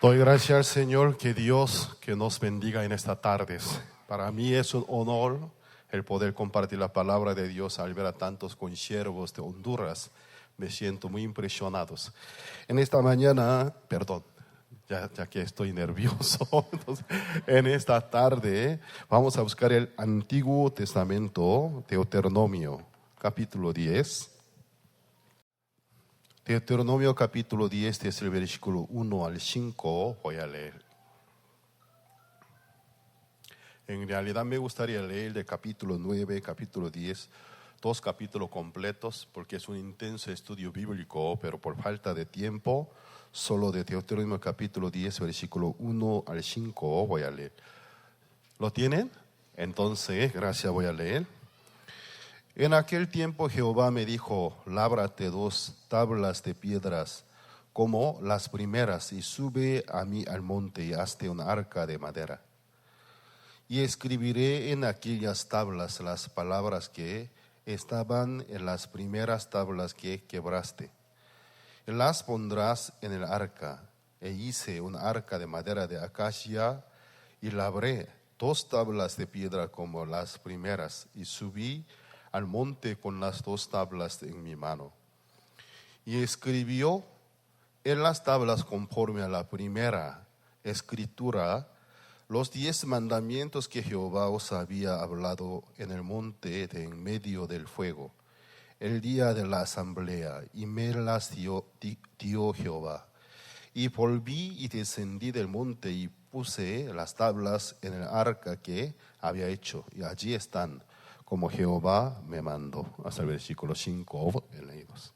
Doy gracias al Señor, que Dios que nos bendiga en esta tarde. Para mí es un honor el poder compartir la palabra de Dios al ver a tantos consiervos de Honduras. Me siento muy impresionado. En esta mañana, perdón, ya que estoy nervioso, entonces, en esta tarde vamos a buscar el Antiguo Testamento, Deuteronomio, capítulo 10. Deuteronomio capítulo 10, desde el versículo 1 al 5, voy a leer. En realidad me gustaría leer del capítulo 9, capítulo 10, dos capítulos completos, porque es un intenso estudio bíblico, pero por falta de tiempo, solo de Deuteronomio capítulo 10, versículo 1 al 5, voy a leer. ¿Lo tienen? Entonces, gracias, voy a leer. En aquel tiempo Jehová me dijo: lábrate 2 tablas de piedras como las primeras, y sube a mí al monte y hazte un arca de madera. Y escribiré en aquellas tablas las palabras que estaban en las primeras tablas que quebraste. Y las pondrás en el arca. E hice un arca de madera de acacia, y labré 2 tablas de piedra como las primeras, y subí al monte con las 2 tablas en mi mano. Y escribió en las tablas, conforme a la primera escritura, los 10 mandamientos que Jehová os había hablado en el monte de en medio del fuego, el día de la asamblea, y me las dio Jehová. Y volví y descendí del monte y puse las tablas en el arca que había hecho, y allí están, como Jehová me mandó. Hasta el versículo 5 leídos.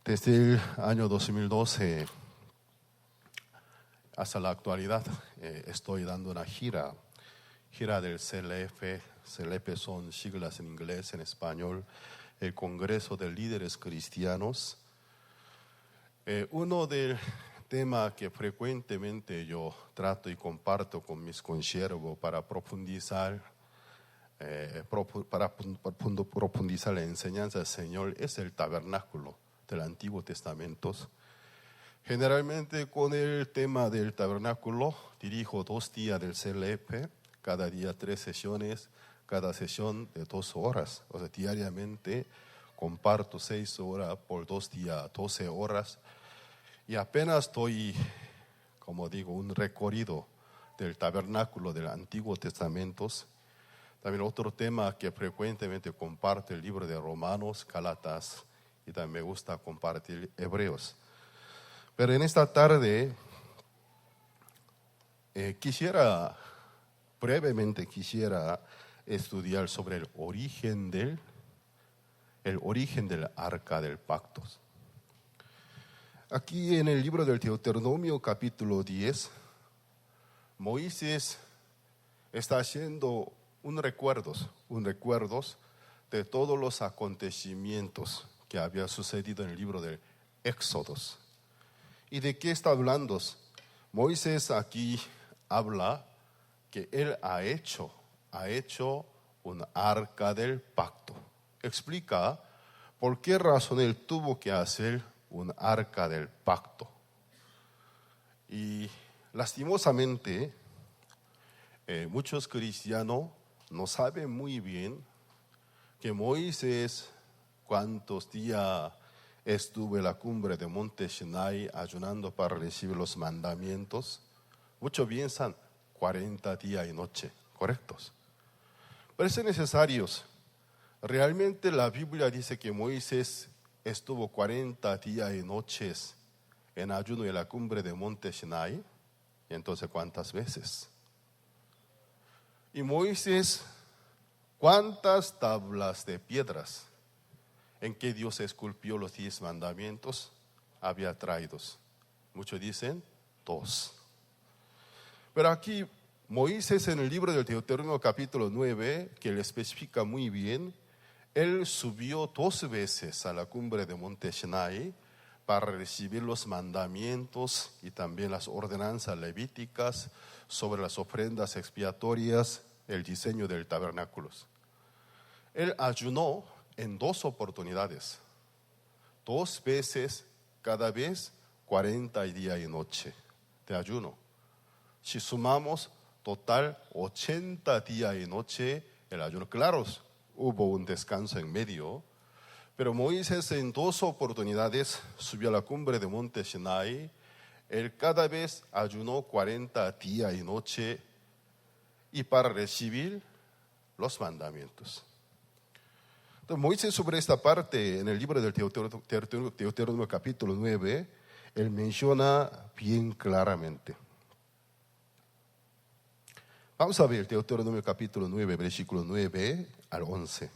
Desde el año 2012 hasta la actualidad estoy dando una gira del CLF. CLF son siglas en inglés, en español, el Congreso de Líderes Cristianos. Uno del tema que frecuentemente yo trato y comparto con mis consiervos para profundizar la enseñanza del Señor es el tabernáculo del Antiguo Testamento. Generalmente con el tema del tabernáculo dirijo 2 días del CLF, cada día 3 sesiones, cada sesión de 2 horas. O sea, diariamente comparto 6 horas por 2 días, 12 horas. Y apenas estoy, como digo, un recorrido del tabernáculo del Antiguo Testamento. También otro tema que frecuentemente comparto, el libro de Romanos, Gálatas, y también me gusta compartir Hebreos. Pero en esta tarde brevemente quisiera estudiar sobre el origen del arca del pacto. Aquí en el libro del Deuteronomio capítulo 10, Moisés está haciendo un recuerdo de todos los acontecimientos que había sucedido en el libro del Éxodos. ¿Y de qué está hablando? Moisés aquí habla que él ha hecho un arca del pacto. Explica por qué razón él tuvo que hacer un arca del pacto. Y lastimosamente, muchos cristianos no saben muy bien que Moisés, cuántos días estuvo en la cumbre de Monte Sinai ayunando para recibir los mandamientos. Muchos piensan 40 días y noche, correctos. Pero es necesario. Realmente la Biblia dice que Moisés estuvo 40 días y noches en ayuno en la cumbre de Monte Sinai. ¿Y entonces cuántas veces? Y Moisés, ¿cuántas tablas de piedras en que Dios esculpió los 10 mandamientos había traído? Muchos dicen 2. Pero aquí Moisés, en el libro del Deuteronomio capítulo 9, que le especifica muy bien, él subió 2 veces a la cumbre de Monte Sinai para recibir los mandamientos y también las ordenanzas levíticas sobre las ofrendas expiatorias, el diseño del tabernáculo. Él ayunó en 2 oportunidades, 2 veces, cada vez 40 días y noche. de ayuno. Si sumamos total 80 días y noche el ayuno. Claro, hubo un descanso en medio, pero Moisés en 2 oportunidades subió a la cumbre de monte Sinai. Él cada vez ayunó 40 días y noche y para recibir los mandamientos. Entonces, Moisés sobre esta parte en el libro del Deuteronomio capítulo 9, él menciona bien claramente. Vamos a ver Deuteronomio capítulo 9, versículo 9 al 11.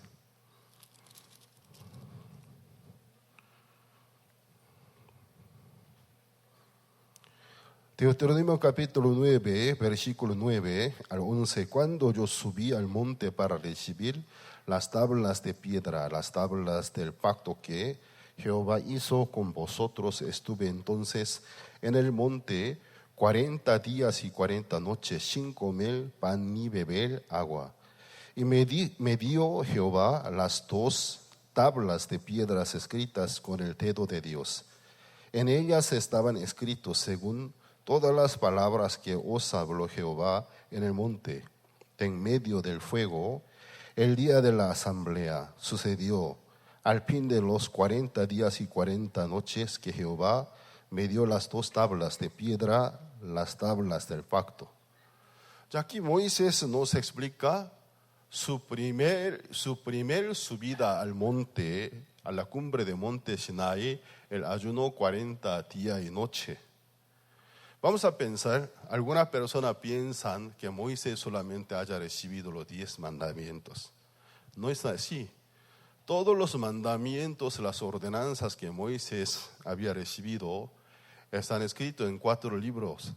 Deuteronomio capítulo 9, versículo 9 al 11. Cuando yo subí al monte para recibir las tablas de piedra, las tablas del pacto que Jehová hizo con vosotros, estuve entonces en el monte 40 días y 40 noches, sin comer pan ni beber agua. Y me dio Jehová las 2 tablas de piedras escritas con el dedo de Dios. En ellas estaban escritos según todas las palabras que os habló Jehová en el monte, en medio del fuego, el día de la asamblea. Sucedió al fin de los 40 días y 40 noches que Jehová me dio las 2 tablas de piedra, las tablas del pacto. Ya aquí Moisés nos explica su primer subida al monte, a la cumbre de monte Sinai, el ayuno 40 días y noche. Vamos a pensar, algunas personas piensan que Moisés solamente haya recibido los 10 mandamientos. No es así. Todos los mandamientos, las ordenanzas que Moisés había recibido, están escritos en 4 libros.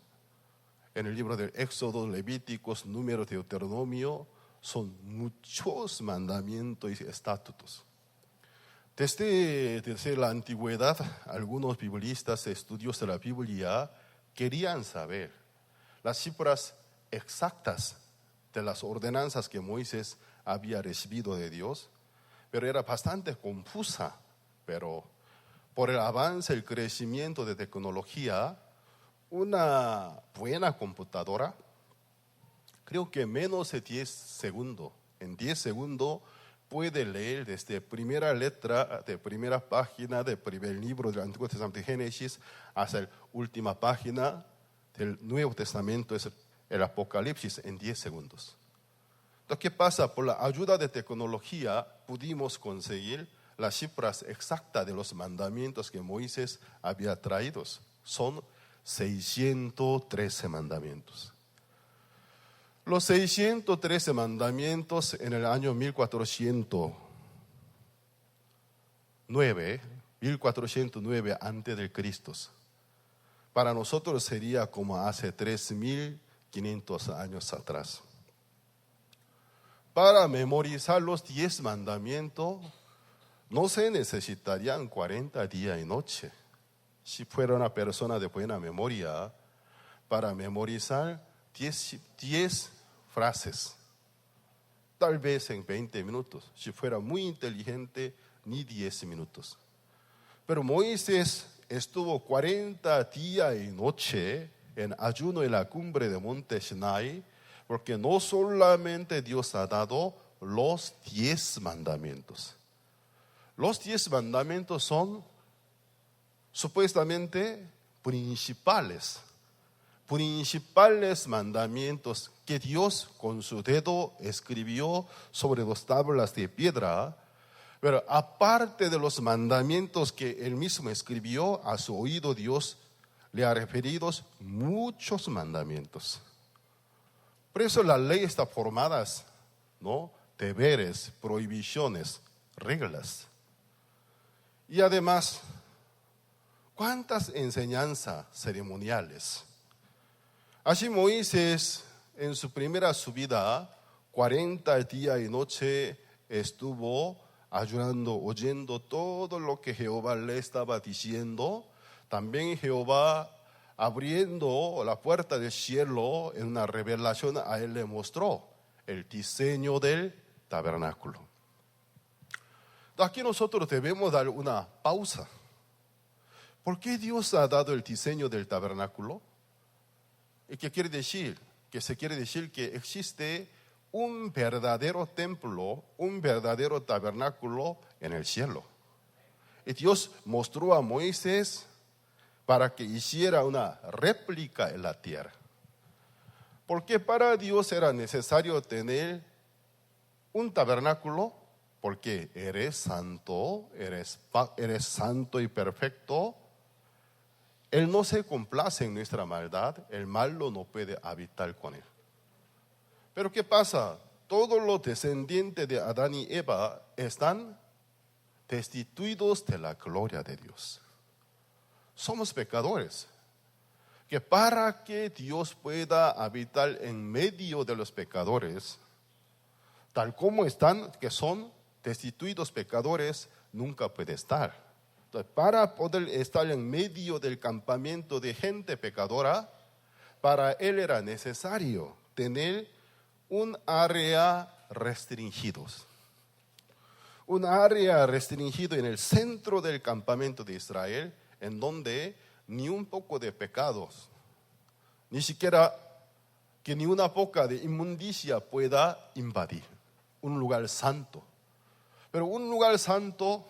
En el libro del Éxodo, Levíticos, Números, Deuteronomio, son muchos mandamientos y estatutos. Desde la antigüedad, algunos biblistas, estudiosos de la Biblia, querían saber las cifras exactas de las ordenanzas que Moisés había recibido de Dios, pero era bastante confusa. Pero por el avance, el crecimiento de tecnología, una buena computadora, creo que menos de 10 segundos, en 10 segundos puede leer desde primera letra de primera página del primer libro del Antiguo Testamento de Génesis hasta la última página del Nuevo Testamento, es el Apocalipsis, en 10 segundos. Entonces, ¿qué pasa? Por la ayuda de tecnología pudimos conseguir las cifras exactas de los mandamientos que Moisés había traído. Son 613 mandamientos. Los 613 mandamientos en el año 1409 antes de Cristo. Para nosotros sería como hace 3500 años atrás. Para memorizar los 10 mandamientos no se necesitarían 40 días y noche. Si fuera una persona de buena memoria, para memorizar 10 frases, tal vez en 20 minutos. Si fuera muy inteligente, ni 10 minutos. Pero Moisés estuvo 40 días y noche en ayuno en la cumbre de monte Sinai, porque no solamente Dios ha dado los 10 mandamientos. Los 10 mandamientos son supuestamente principales mandamientos que Dios con su dedo escribió sobre 2 tablas de piedra. Pero aparte de los mandamientos que él mismo escribió, a su oído Dios le ha referido muchos mandamientos. Por eso la ley está formada, ¿no? Deberes, prohibiciones, reglas. Y además, ¿cuántas enseñanzas ceremoniales? Así Moisés, en su primera subida, 40 días y noche estuvo ayunando, oyendo todo lo que Jehová le estaba diciendo. También Jehová, abriendo la puerta del cielo, en una revelación a él le mostró el diseño del tabernáculo. Aquí nosotros debemos dar una pausa. ¿Por qué Dios ha dado el diseño del tabernáculo? ¿Y qué quiere decir? Que se quiere decir que existe un verdadero templo, un verdadero tabernáculo en el cielo. Y Dios mostró a Moisés para que hiciera una réplica en la tierra. Porque para Dios era necesario tener un tabernáculo, porque eres santo y perfecto. Él no se complace en nuestra maldad, el malo no puede habitar con él. Pero ¿qué pasa? Todos los descendientes de Adán y Eva están destituidos de la gloria de Dios. Somos pecadores. Que para que Dios pueda habitar en medio de los pecadores, tal como están, que son destituidos pecadores, nunca puede estar. Entonces, para poder estar en medio del campamento de gente pecadora, para él era necesario tener un área restringido. Un área restringido en el centro del campamento de Israel, en donde ni un poco de pecados, ni siquiera que ni una poca de inmundicia pueda invadir. Un lugar santo. Pero un lugar santo,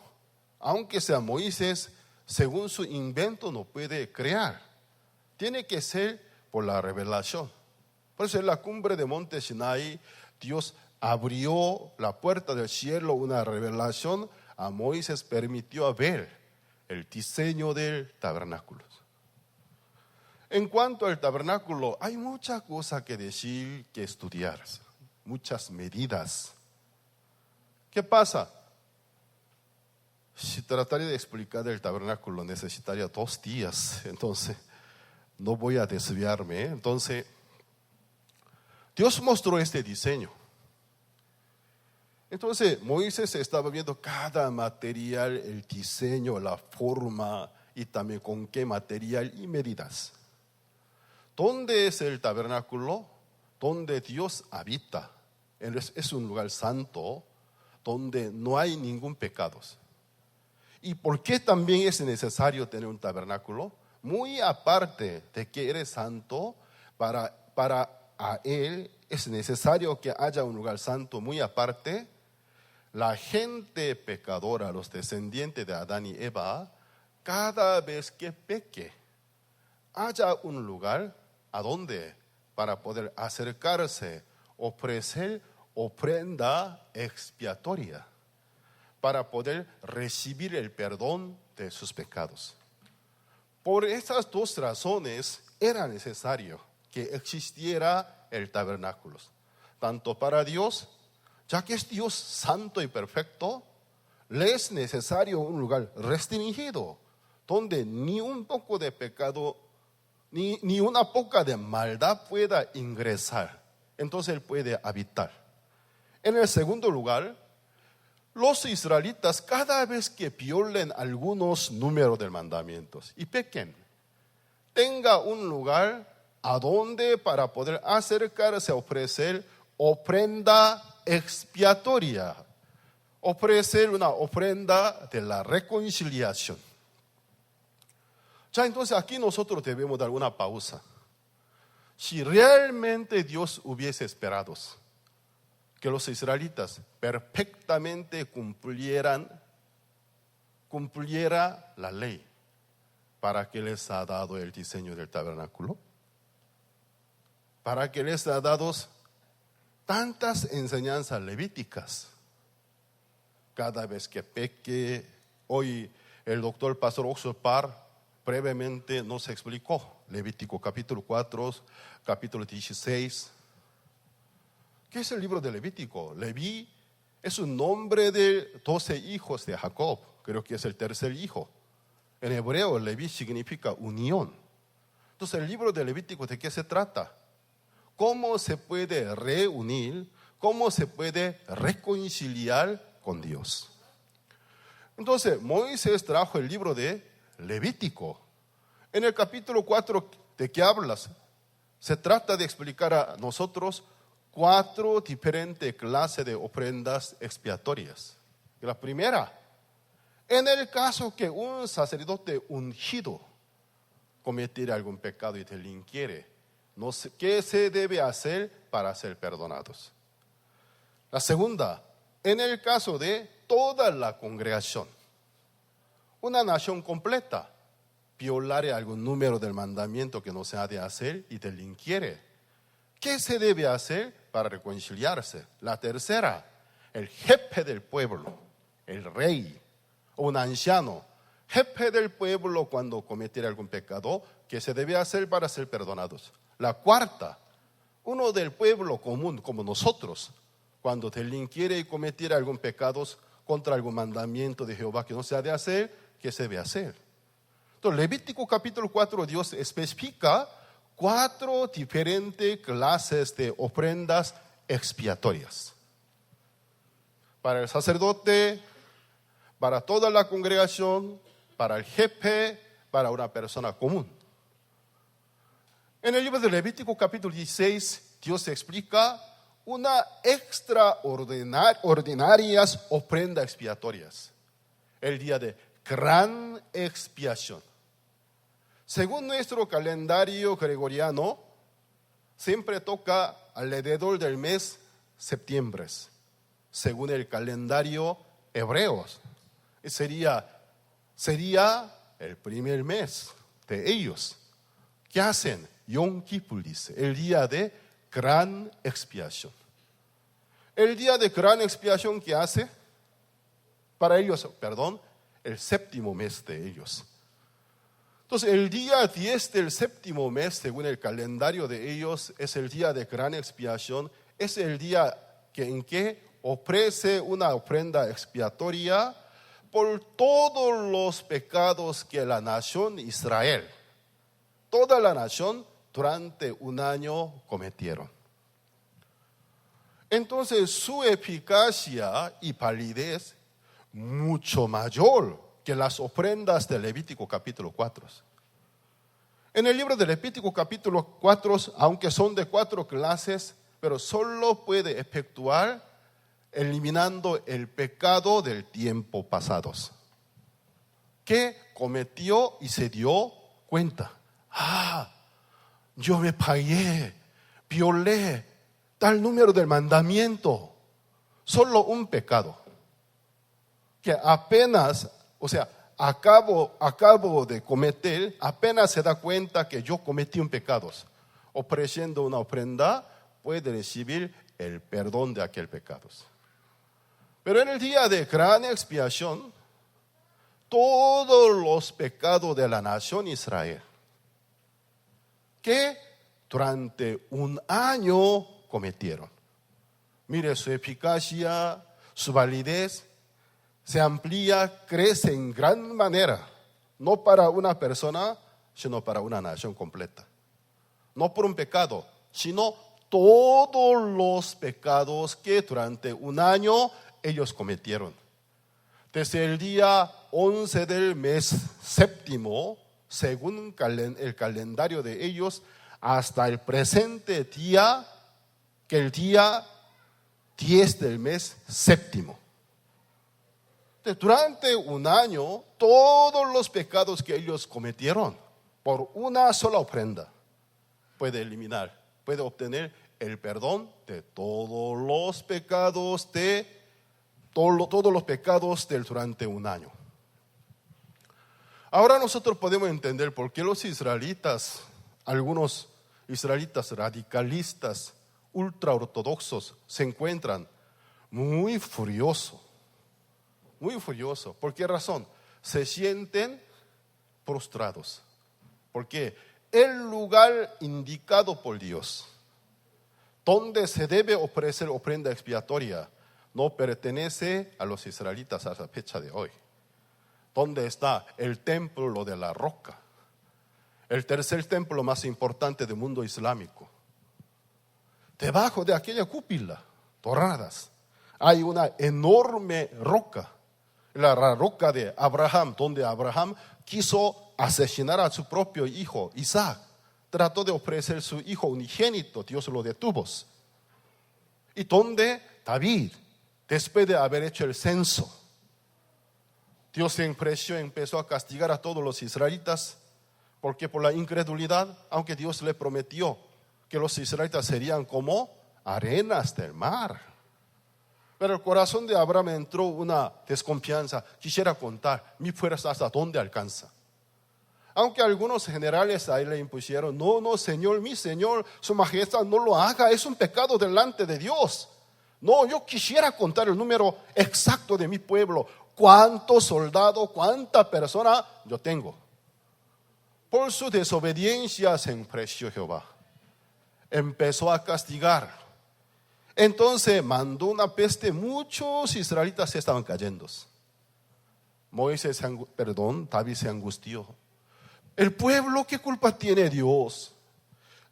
aunque sea Moisés, según su invento no puede crear. Tiene que ser por la revelación. Por eso en la cumbre de Monte Sinai, Dios abrió la puerta del cielo, una revelación a Moisés, permitió ver el diseño del tabernáculo. En cuanto al tabernáculo, hay muchas cosas que decir, que estudiar, muchas medidas. ¿Qué pasa? Si trataría de explicar el tabernáculo necesitaría 2 días, entonces no voy a desviarme. Entonces, Dios mostró este diseño. Entonces, Moisés estaba viendo cada material, el diseño, la forma y también con qué material y medidas. ¿Dónde es el tabernáculo? Donde Dios habita. Es un lugar santo donde no hay ningún pecado. ¿Y por qué también es necesario tener un tabernáculo? Muy aparte de que eres santo, para a él es necesario que haya un lugar santo. Muy aparte, la gente pecadora, los descendientes de Adán y Eva, cada vez que peque, haya un lugar a donde para poder acercarse, ofrecer ofrenda expiatoria, para poder recibir el perdón de sus pecados. Por estas 2 razones era necesario que existiera el tabernáculo, tanto para Dios, ya que es Dios santo y perfecto, le es necesario un lugar restringido, donde ni un poco de pecado, ni una poca de maldad pueda ingresar. Entonces él puede habitar. En el segundo lugar, los israelitas cada vez que violen algunos números de mandamientos y pequen, tenga un lugar a donde para poder acercarse a ofrecer ofrenda expiatoria, ofrecer una ofrenda de la reconciliación. Ya, entonces aquí nosotros debemos dar una pausa. Si realmente Dios hubiese esperado que los israelitas perfectamente cumpliera la ley, ¿para qué les ha dado el diseño del tabernáculo? ¿Para qué les ha dado tantas enseñanzas levíticas? Cada vez que peque, hoy el doctor Pastor Oxopar brevemente nos explicó Levítico capítulo 4, capítulo 16. ¿Qué es el libro de Levítico? Leví es un nombre de 12 hijos de Jacob, creo que es el tercer hijo. En hebreo, Leví significa unión. Entonces, el libro de Levítico, ¿de qué se trata? ¿Cómo se puede reunir? ¿Cómo se puede reconciliar con Dios? Entonces, Moisés trajo el libro de Levítico. En el capítulo 4, ¿de qué hablas? Se trata de explicar a nosotros 4 diferentes clases de ofrendas expiatorias. La primera, en el caso que un sacerdote ungido cometiera algún pecado y delinquiere, ¿Qué se debe hacer para ser perdonados? La segunda, en el caso de toda la congregación, una nación completa, violar algún número del mandamiento que no se ha de hacer y delinquiere. ¿Qué se debe hacer para reconciliarse? La tercera, el jefe del pueblo, el rey o un anciano, jefe del pueblo cuando cometiera algún pecado, ¿qué se debe hacer para ser perdonados? La cuarta, uno del pueblo común como nosotros, cuando delinquiere y cometiera algún pecado contra algún mandamiento de Jehová que no se ha de hacer, ¿qué se debe hacer? Entonces, Levítico capítulo 4, Dios especifica 4 diferentes clases de ofrendas expiatorias. Para el sacerdote, para toda la congregación, para el jefe, para una persona común. En el libro de Levítico capítulo 16, Dios explica una extraordinarias ofrendas expiatorias. El día de gran expiación. Según nuestro calendario gregoriano, siempre toca alrededor del mes septiembre. Según el calendario hebreo, sería el primer mes de ellos. ¿Qué hacen? Yom Kippur dice, el día de gran expiación. El día de gran expiación, ¿qué hace? Para ellos, el séptimo mes de ellos. Entonces, el día 10 del séptimo mes, según el calendario de ellos, es el día de gran expiación. Es el día en que ofrece una ofrenda expiatoria por todos los pecados que la nación Israel, toda la nación, durante un año cometieron. Entonces, su eficacia y validez mucho mayor que las ofrendas de Levítico capítulo 4. En el libro de Levítico capítulo 4, aunque son de 4 clases, pero solo puede efectuar eliminando el pecado del tiempo pasados, que cometió y se dio cuenta. Yo me pagué, violé tal número del mandamiento, solo un pecado que apenas, acabo de cometer, apenas se da cuenta que yo cometí un pecado. Ofreciendo una ofrenda, puede recibir el perdón de aquel pecado. Pero en el día de gran expiación, todos los pecados de la nación Israel, que durante un año cometieron. Mire, su eficacia, su validez se amplía, crece en gran manera, no para una persona, sino para una nación completa. No por un pecado, sino todos los pecados que durante un año ellos cometieron. Desde el día 11 del mes séptimo, según el calendario de ellos, hasta el presente día, que el día 10 del mes séptimo. Durante un año, todos los pecados que ellos cometieron, por una sola ofrenda, puede eliminar, puede obtener el perdón de todos los pecados durante un año. Ahora nosotros podemos entender por qué los israelitas, algunos israelitas radicalistas, ultraortodoxos, se encuentran muy furiosos. Muy furiosos. ¿Por qué razón? Se sienten prostrados. Porque el lugar indicado por Dios, donde se debe ofrecer ofrenda expiatoria, no pertenece a los israelitas a la fecha de hoy. ¿Dónde está el templo de la roca? El tercer templo más importante del mundo islámico. Debajo de aquella cúpula doradas hay una enorme roca, la roca de Abraham, donde Abraham quiso asesinar a su propio hijo Isaac. Trató de ofrecer su hijo unigénito, Dios lo detuvo. Y donde David, después de haber hecho el censo, Dios empezó a castigar a todos los israelitas, porque por la incredulidad, aunque Dios le prometió que los israelitas serían como arenas del mar. Pero el corazón de Abraham entró una desconfianza. Quisiera contar, mi fuerza hasta dónde alcanza. Aunque algunos generales ahí le impusieron, no, Señor, mi Señor, su majestad, no lo haga, es un pecado delante de Dios. No, yo quisiera contar el número exacto de mi pueblo, cuántos soldados, cuánta persona yo tengo. Por su desobediencia se enfureció Jehová, empezó a castigar. Entonces mandó una peste, muchos israelitas se estaban cayendo. David se angustió. El pueblo, ¿qué culpa tiene Dios?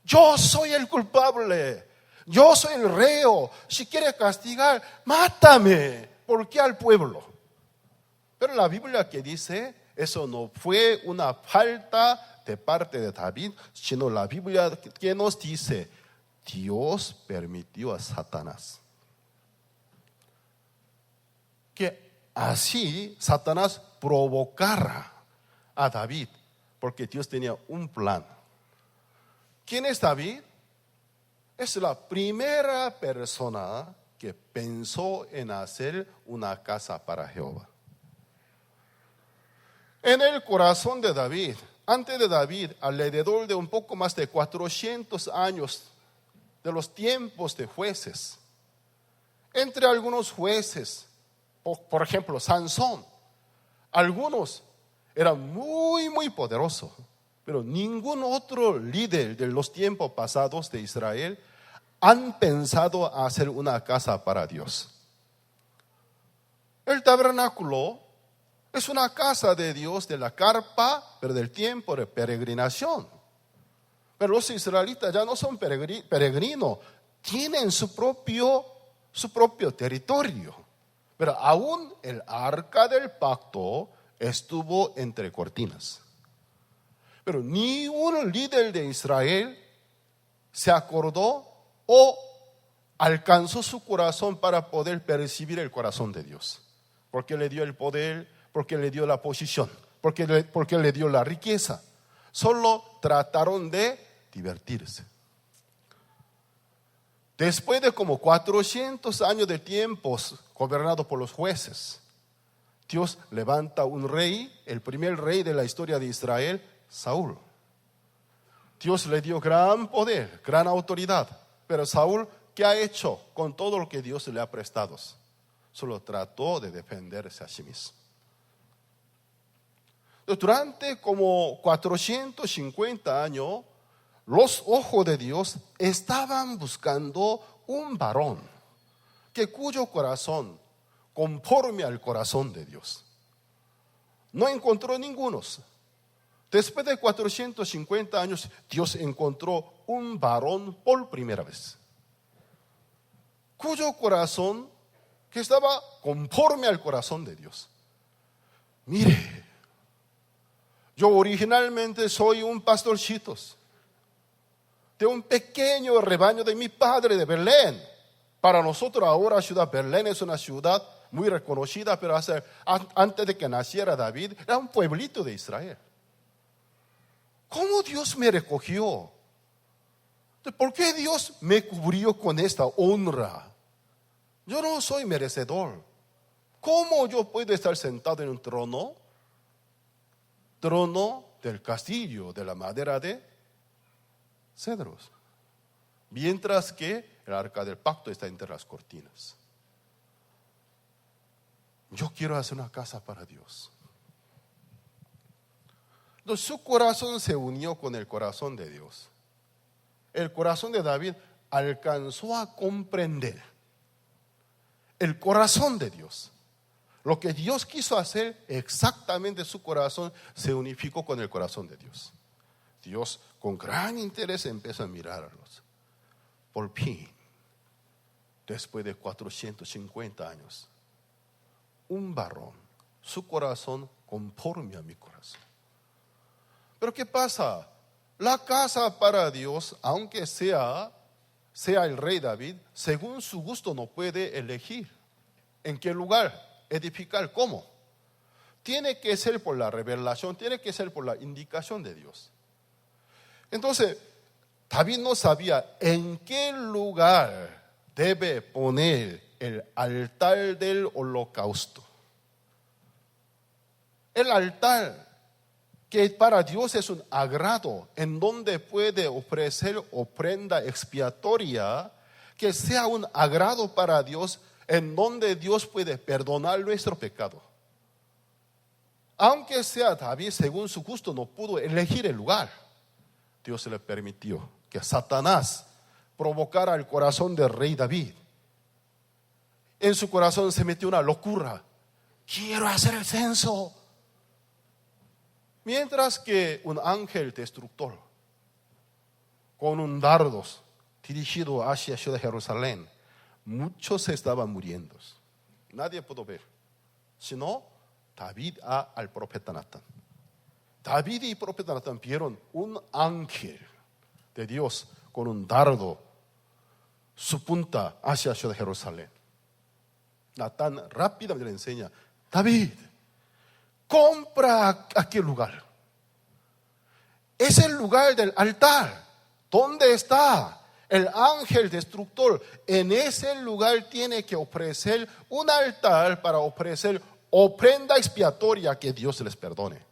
Yo soy el culpable, yo soy el reo. Si quiere castigar, mátame. ¿Por qué al pueblo? Pero la Biblia que dice, eso no fue una falta de parte de David, sino la Biblia que nos dice, Dios permitió a Satanás que así Satanás provocara a David, porque Dios tenía un plan. ¿Quién es David? Es la primera persona que pensó en hacer una casa para Jehová. En el corazón de David, antes de David, alrededor de un poco más de 400 años de los tiempos de jueces, entre algunos jueces, por ejemplo, Sansón, algunos eran muy poderosos, pero ningún otro líder de los tiempos pasados de Israel han pensado hacer una casa para Dios. El tabernáculo es una casa de Dios, de la carpa, pero del tiempo de peregrinación. Pero los israelitas ya no son peregrinos, tienen su propio territorio. Pero aún el arca del pacto estuvo entre cortinas. Pero ni un líder de Israel se acordó o alcanzó su corazón para poder percibir el corazón de Dios. Porque le dio el poder, porque le dio la posición, porque le dio la riqueza. Solo trataron de divertirse. Después de como 400 años de tiempos gobernados por los jueces, Dios levanta un rey, el primer rey de la historia de Israel, Saúl. Dios le dio gran poder, gran autoridad, pero Saúl, ¿qué ha hecho con todo lo que Dios le ha prestado? Solo trató de defenderse a sí mismo. Durante como 450 años, los ojos de Dios estaban buscando un varón cuyo corazón conforme al corazón de Dios. No encontró ninguno. Después de 450 años, Dios encontró un varón por primera vez, cuyo corazón que estaba conforme al corazón de Dios. Mire, yo originalmente soy un pastorcito de un pequeño rebaño de mi padre de Belén. Para nosotros ahora ciudad Belén es una ciudad muy reconocida, pero antes de que naciera David era un pueblito de Israel. ¿Cómo Dios me recogió? ¿Por qué Dios me cubrió con esta honra? Yo no soy merecedor. ¿Cómo yo puedo estar sentado en un trono? Trono del castillo de la madera de cedros, mientras que el arca del pacto está entre las cortinas. Yo quiero hacer una casa para Dios. Entonces su corazón se unió con el corazón de Dios. El corazón de David alcanzó a comprender el corazón de Dios. Lo que Dios quiso hacer, exactamente su corazón se unificó con el corazón de Dios. Dios con gran interés empezó a mirarlos. Por fin, después de 450 años, un varón, su corazón conforme a mi corazón. Pero ¿qué pasa? La casa para Dios, aunque sea el rey David, según su gusto no puede elegir en qué lugar edificar, cómo. Tiene que ser por la revelación, tiene que ser por la indicación de Dios. Entonces, David no sabía en qué lugar debe poner el altar del holocausto. El altar que para Dios es un agrado, en donde puede ofrecer ofrenda expiatoria, que sea un agrado para Dios, en donde Dios puede perdonar nuestro pecado. Aunque sea David, según su gusto, no pudo elegir el lugar. Dios le permitió que Satanás provocara el corazón del rey David. En su corazón se metió una locura. Quiero hacer el censo. Mientras que un ángel destructor con un dardo dirigido hacia Ciudad de Jerusalén, muchos estaban muriendo. Nadie pudo ver, sino David al profeta Natán. David y el profeta Natán vieron un ángel de Dios con un dardo, su punta hacia Ciudad de Jerusalén. Natán rápidamente le enseña: David, compra aquel lugar. Es el lugar del altar. ¿Dónde está el ángel destructor? En ese lugar tiene que ofrecer un altar para ofrecer ofrenda expiatoria, que Dios les perdone.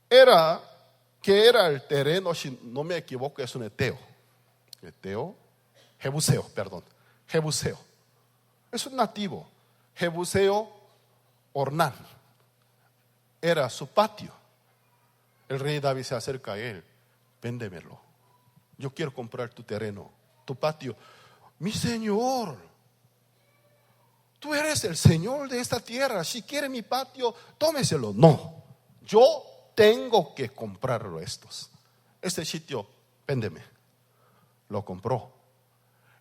Era el terreno, si no me equivoco, es un Jebuseo. Es un nativo. Jebuseo Ornán. Era su patio. El rey David se acerca a él: véndemelo. Yo quiero comprar tu terreno, tu patio. Mi señor, tú eres el señor de esta tierra. Si quiere mi patio, tómeselo. No, yo tengo que comprarlo estos. Este sitio, véndeme. Lo compró.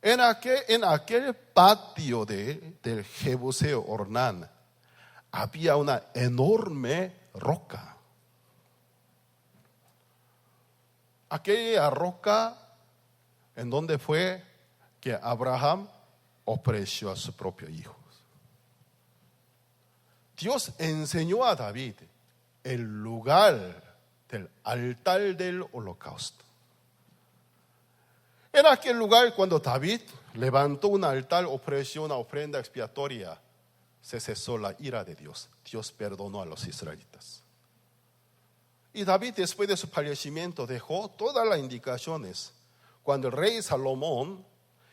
En aquel patio del Jebuseo Ornán había una enorme roca. Aquella roca, en donde fue que Abraham ofreció a su propio hijo. Dios enseñó a David el lugar del altar del holocausto. En aquel lugar, cuando David levantó un altar, ofreció una ofrenda expiatoria, se cesó la ira de Dios. Dios perdonó a los israelitas. Y David, después de su fallecimiento, dejó todas las indicaciones. Cuando el rey Salomón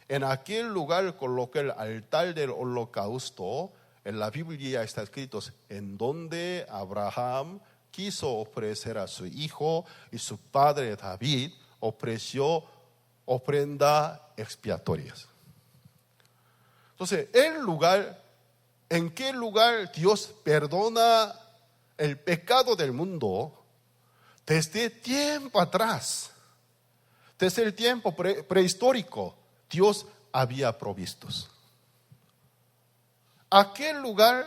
en aquel lugar colocó el altar del holocausto, en la Biblia está escrito: en donde Abraham quiso ofrecer a su hijo, y su padre David ofreció ofrenda expiatorias. Entonces, ¿en qué lugar Dios perdona el pecado del mundo? Desde tiempo atrás, desde el tiempo prehistórico, Dios había provistos. Aquel lugar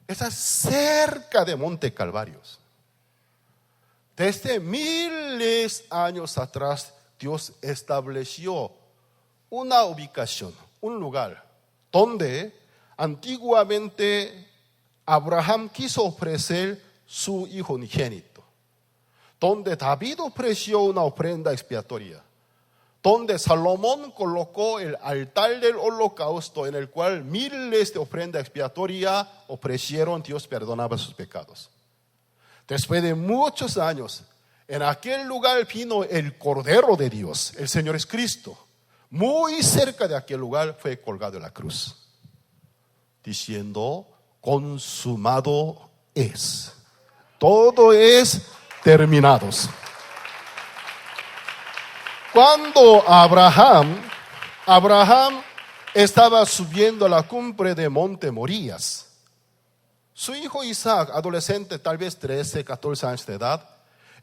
está cerca de Monte Calvarios. Desde miles de años atrás, Dios estableció una ubicación, un lugar, donde antiguamente Abraham quiso ofrecer su hijo unigénito, donde David ofreció una ofrenda expiatoria, donde Salomón colocó el altar del holocausto, en el cual miles de ofrendas expiatorias ofrecieron. Dios perdonaba sus pecados. Después de muchos años, en aquel lugar vino el Cordero de Dios, el Señor es Cristo. Muy cerca de aquel lugar fue colgado en la cruz, diciendo: consumado es. Todo es terminado. Cuando Abraham estaba subiendo a la cumbre de Monte Morías, su hijo Isaac, adolescente, tal vez 13, 14 años de edad,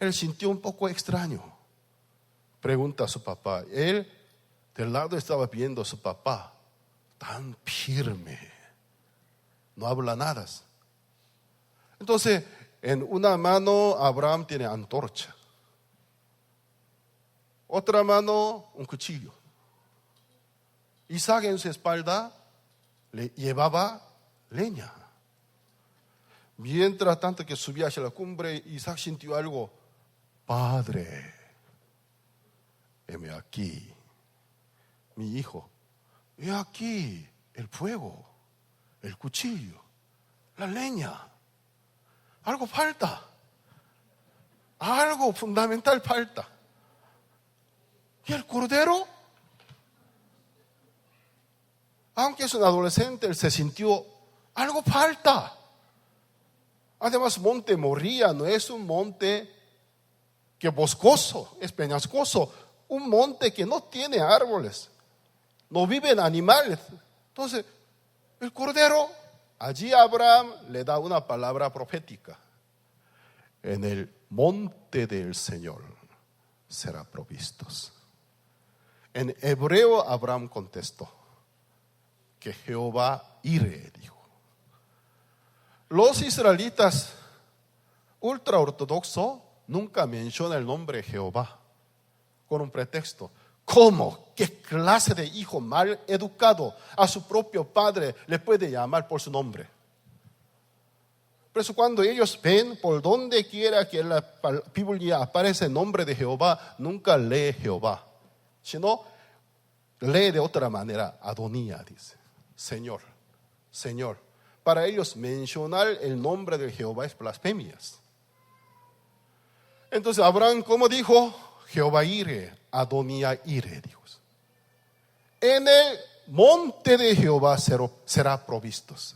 él sintió un poco extraño. Pregunta a su papá. Él del lado estaba viendo a su papá tan firme, no habla nada. Entonces, en una mano Abraham tiene antorcha, otra mano un cuchillo. Isaac en su espalda le llevaba leña. Mientras tanto que subía hacia la cumbre, Isaac sintió algo Padre, heme aquí, mi hijo, he aquí el fuego, el cuchillo, la leña. Algo falta, algo fundamental falta. ¿Y el cordero? Aunque es un adolescente, él se sintió, algo falta. Además, monte Moría no es un monte que boscoso, es peñascoso, un monte que no tiene árboles, no viven animales. Entonces, el cordero, allí Abraham le da una palabra profética: en el monte del Señor será provistos. En hebreo Abraham contestó que Jehová Ire, dijo. Los israelitas ultraortodoxos nunca mencionan el nombre Jehová con un pretexto. ¿Cómo? ¿Qué clase de hijo mal educado a su propio padre le puede llamar por su nombre? Por eso cuando ellos ven por donde quiera que en la Biblia aparece el nombre de Jehová, nunca lee Jehová, sino lee de otra manera, Adonía, dice, Señor, Señor. Para ellos mencionar el nombre de Jehová es blasfemias. Entonces Abraham, ¿cómo dijo? Jehová Ire, Adonía Ire, dijo. En el monte de Jehová será provistos.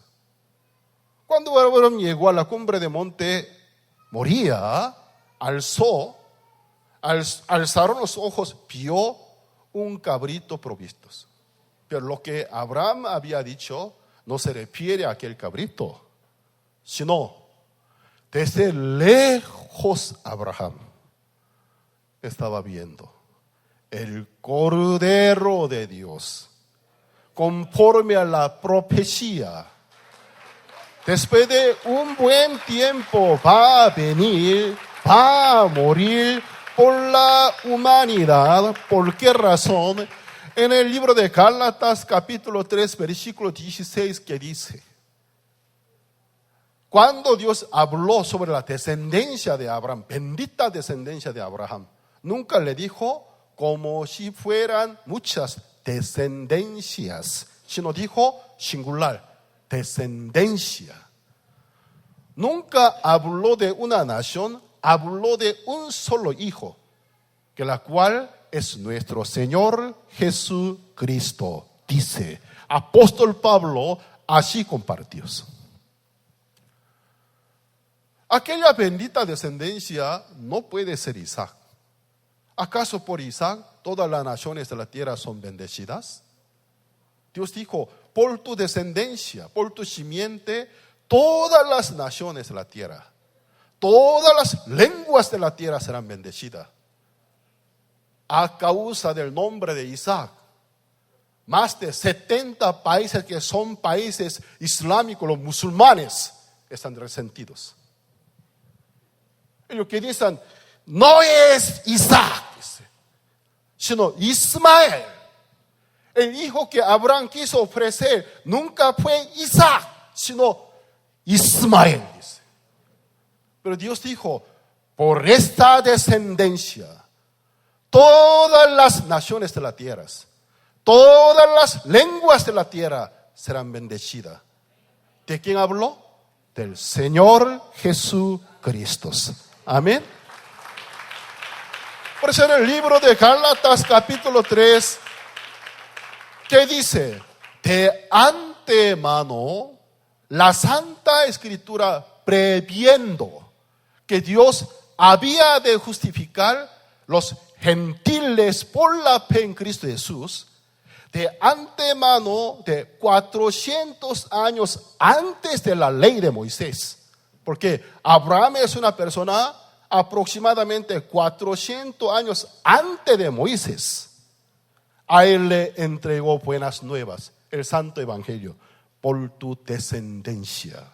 Cuando Abraham llegó a la cumbre de monte Moría, alzaron los ojos, vio un cabrito provistos. Pero lo que Abraham había dicho no se refiere a aquel cabrito, sino desde lejos Abraham estaba viendo el Cordero de Dios, conforme a la profecía. Después de un buen tiempo va a venir, va a morir por la humanidad. ¿Por qué razón? En el libro de Gálatas capítulo 3 versículo 16 que dice: cuando Dios habló sobre la descendencia de Abraham, bendita descendencia de Abraham, nunca le dijo como si fueran muchas descendencias, sino dijo singular, descendencia. Nunca habló de una nación, habló de un solo hijo, que la cual es nuestro Señor Jesucristo. Dice apóstol Pablo, así compartió. Aquella bendita descendencia no puede ser Isaac. ¿Acaso por Isaac todas las naciones de la tierra son bendecidas? Dios dijo, por tu descendencia, por tu simiente, todas las naciones de la tierra, todas las lenguas de la tierra serán bendecidas. A causa del nombre de Isaac, más de 70 países que son países islámicos, los musulmanes, están resentidos. Ellos que dicen, no es Isaac, sino Ismael. El hijo que Abraham quiso ofrecer nunca fue Isaac, sino Ismael, dice. Pero Dios dijo, por esta descendencia, todas las naciones de la tierra, todas las lenguas de la tierra serán bendecidas. ¿De quién habló? Del Señor Jesucristo. Amén. Por eso en el libro de Gálatas capítulo 3, ¿qué dice? De antemano, la Santa Escritura previendo que Dios había de justificar los gentiles por la fe en Cristo Jesús, de antemano, de 400 años antes de la ley de Moisés. Porque Abraham es una persona aproximadamente 400 años antes de Moisés. A él le entregó buenas nuevas, el santo evangelio. Por tu descendencia,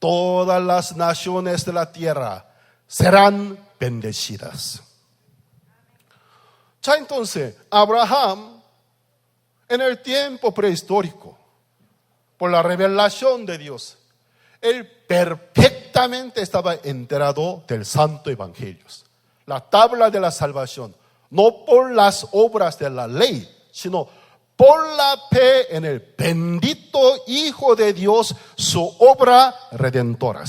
todas las naciones de la tierra serán bendecidas. Ya entonces, Abraham, en el tiempo prehistórico, por la revelación de Dios, él perfectamente estaba enterado del santo evangelio. la tabla de la salvación, no por las obras de la ley, sino por la fe en el bendito Hijo de Dios, su obra redentora.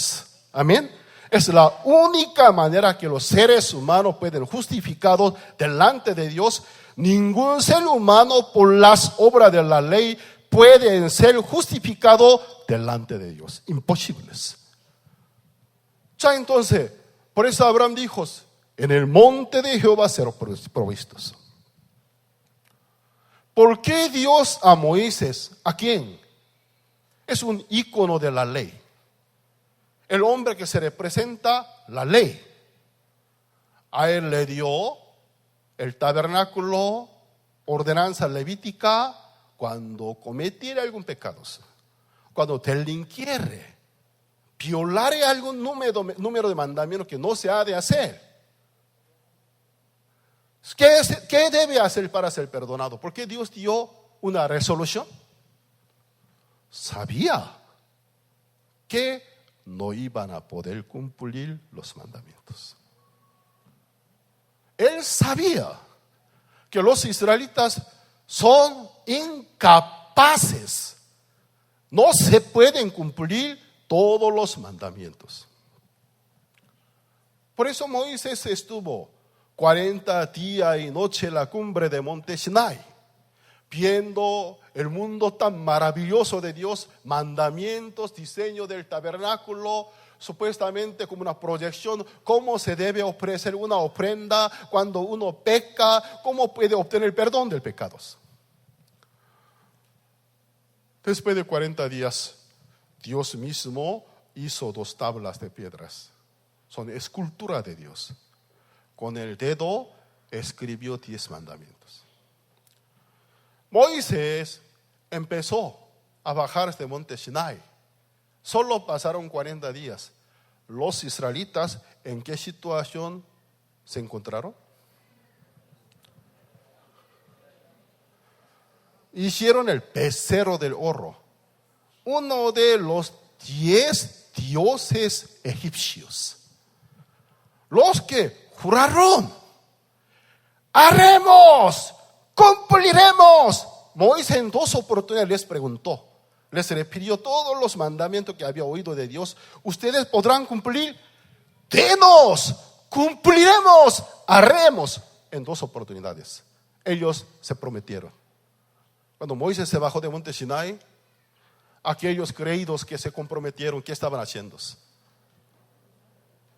Amén. Es la única manera que los seres humanos pueden justificados delante de Dios. Ningún ser humano por las obras de la ley puede ser justificado delante de Dios. Imposibles. Ya entonces, por eso Abraham dijo, en el monte de Jehová serán provistos. ¿Por qué Dios a Moisés? ¿A quién? Es un ícono de la ley. El hombre que se representa la ley. A él le dio el tabernáculo, ordenanza levítica, cuando cometiera algún pecado, cuando delinquiere, violare algún número de mandamientos que no se ha de hacer. ¿Qué debe hacer para ser perdonado? Porque Dios dio una resolución. Sabía que no iban a poder cumplir los mandamientos. Él sabía que los israelitas son incapaces. No se pueden cumplir todos los mandamientos. Por eso Moisés estuvo 40 días y noches en la cumbre de Monte Sinai, viendo el mundo tan maravilloso de Dios, mandamientos, diseño del tabernáculo, supuestamente como una proyección, cómo se debe ofrecer una ofrenda cuando uno peca, cómo puede obtener perdón de pecados. Después de 40 días, Dios mismo hizo 2 tablas de piedras. Son escultura de Dios. Con el dedo escribió 10 mandamientos. Moisés empezó a bajar este monte Sinai. Solo pasaron 40 días. Los israelitas, ¿en qué situación se encontraron? Hicieron el becerro del oro, uno de los 10 dioses egipcios. Los que juraron, haremos, cumpliremos. Moisés en 2 oportunidades les preguntó, les refirió todos los mandamientos que había oído de Dios. ¿Ustedes podrán cumplir? Denos, cumpliremos, haremos. En 2 oportunidades ellos se prometieron. Cuando Moisés se bajó de Monte Sinai, aquellos creídos que se comprometieron, ¿qué estaban haciendo?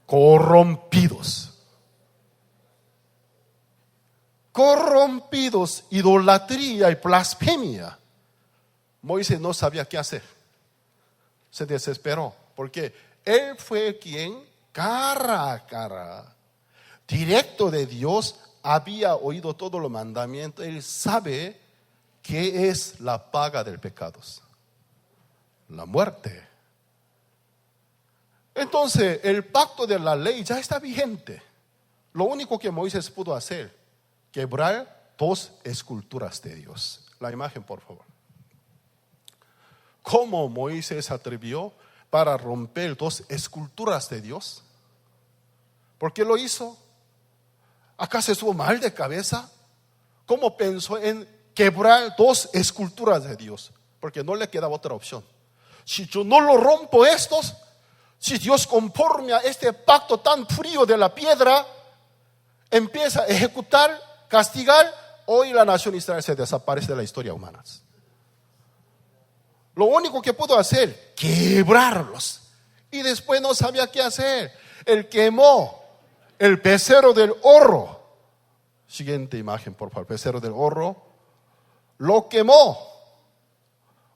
Corrompidos. Corrompidos, idolatría y blasfemia. Moisés no sabía qué hacer. Se desesperó, porque él fue quien, cara a cara, directo de Dios, había oído todos los mandamientos. Él sabe qué es la paga del pecado: la muerte. Entonces, el pacto de la ley ya está vigente. Lo único que Moisés pudo hacer, quebrar 2 esculturas de Dios. La imagen, por favor. ¿Cómo Moisés se atrevió para romper 2 esculturas de Dios? ¿Por qué lo hizo? ¿Acaso estuvo mal de cabeza? ¿Cómo pensó en quebrar 2 esculturas de Dios? Porque no le quedaba otra opción. Si yo no lo rompo estos, si Dios, conforme a este pacto tan frío de la piedra, empieza a ejecutar, castigar, hoy la nación Israel se desaparece de la historia humana. Lo único que pudo hacer, quebrarlos. Y después no sabía qué hacer. Él quemó el becerro del oro. Siguiente imagen, por favor. Becerro del oro. Lo quemó.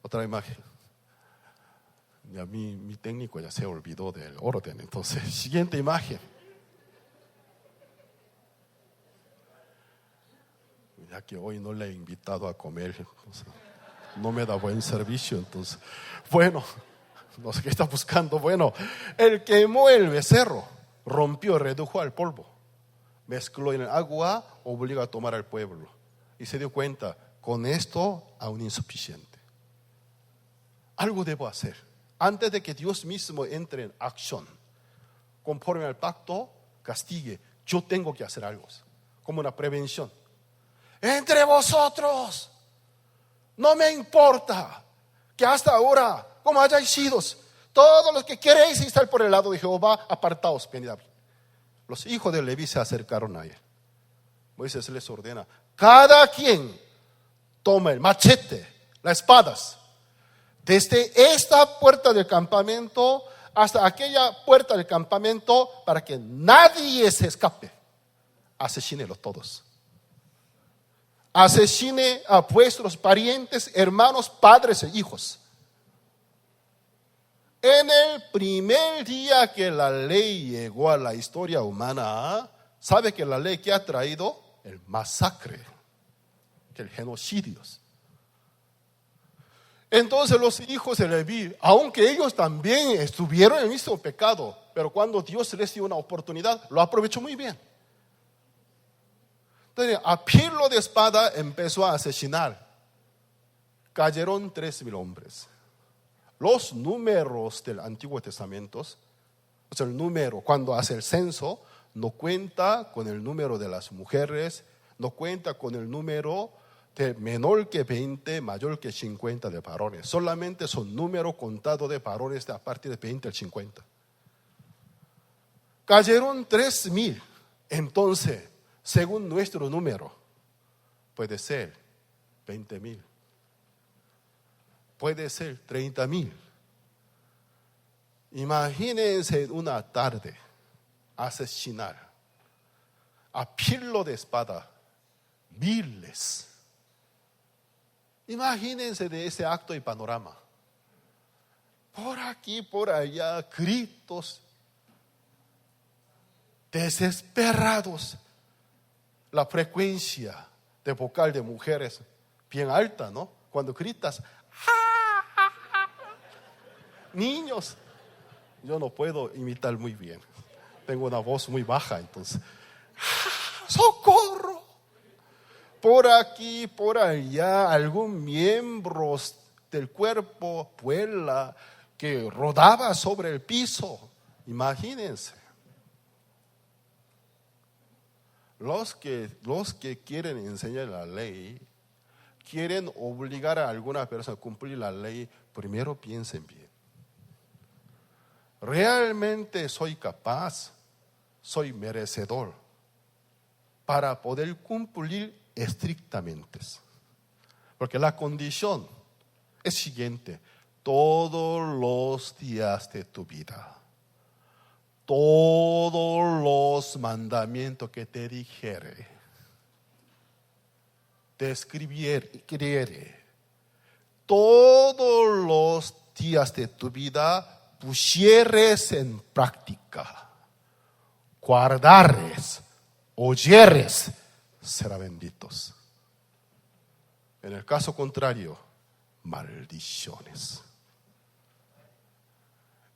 Otra imagen. Ya mi técnico ya se olvidó del orden. Entonces, siguiente imagen. Ya que hoy no le he invitado a comer, entonces, no me da buen servicio. Entonces, bueno, no sé qué está buscando. Bueno, él quemó el becerro, rompió, redujo al polvo, mezcló en el agua, obligó a tomar al pueblo. Y se dio cuenta, con esto aún insuficiente. Algo debo hacer antes de que Dios mismo entre en acción. Conforme al pacto, castigue, yo tengo que hacer algo, como una prevención. Entre vosotros, no me importa que hasta ahora, como hayáis sido, todos los que queréis estar por el lado de Jehová, apartaos, venid a mí. Los hijos de Leví se acercaron a él. Moisés les ordena: cada quien toma el machete, las espadas, desde esta puerta del campamento hasta aquella puerta del campamento, para que nadie se escape. Asesínelos todos. Asesine a vuestros parientes, hermanos, padres e hijos. En el primer día que la ley llegó a la historia humana, ¿sabe que la ley que ha traído? El masacre, el genocidio. Entonces los hijos de Leví, aunque ellos también estuvieron en el mismo pecado, pero cuando Dios les dio una oportunidad, lo aprovechó muy bien. Entonces, a filo de espada empezó a asesinar. Cayeron 3,000 hombres. Los números del Antiguo Testamento, o sea, el número cuando hace el censo, no cuenta con el número de las mujeres, no cuenta con el número de menor que 20, mayor que 50 de varones. Solamente son números contados de varones de a partir de 20 al 50. Cayeron 3,000. Entonces, según nuestro número, puede ser 20,000. Puede ser 30,000. Imagínense una tarde asesinar a filo de espada miles. Imagínense de ese acto y panorama. Por aquí, por allá, gritos desesperados. La frecuencia de vocal de mujeres bien alta, ¿no? Cuando gritas, niños, yo no puedo imitar muy bien, tengo una voz muy baja, entonces, ¡socorro! Por aquí, por allá, algún miembro del cuerpo vuela, que rodaba sobre el piso. Imagínense. Los que quieren enseñar la ley, quieren obligar a alguna persona a cumplir la ley, primero piensen bien. ¿Realmente soy capaz, soy merecedor para poder cumplir estrictamente? Porque la condición es siguiente: todos los días de tu vida, todos los mandamientos que te dijere, te escribiere, todos los días de tu vida pusieres en práctica, guardares, oyeres, serán benditos. En el caso contrario, maldiciones.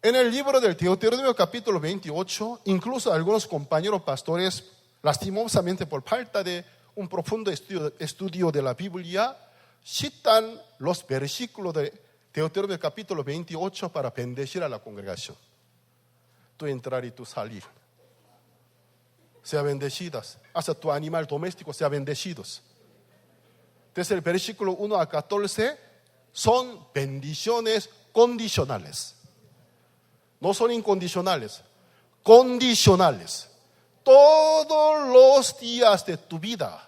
En el libro del Deuteronomio capítulo 28, incluso algunos compañeros pastores, lastimosamente por falta de un profundo estudio de la Biblia, citan los versículos de Deuteronomio capítulo 28 para bendecir a la congregación. Tu entrar y tu salir sea bendecidas, hasta tu animal doméstico sea bendecidos. Desde el versículo 1 a 14 son bendiciones condicionales. No son incondicionales, condicionales. Todos los días de tu vida,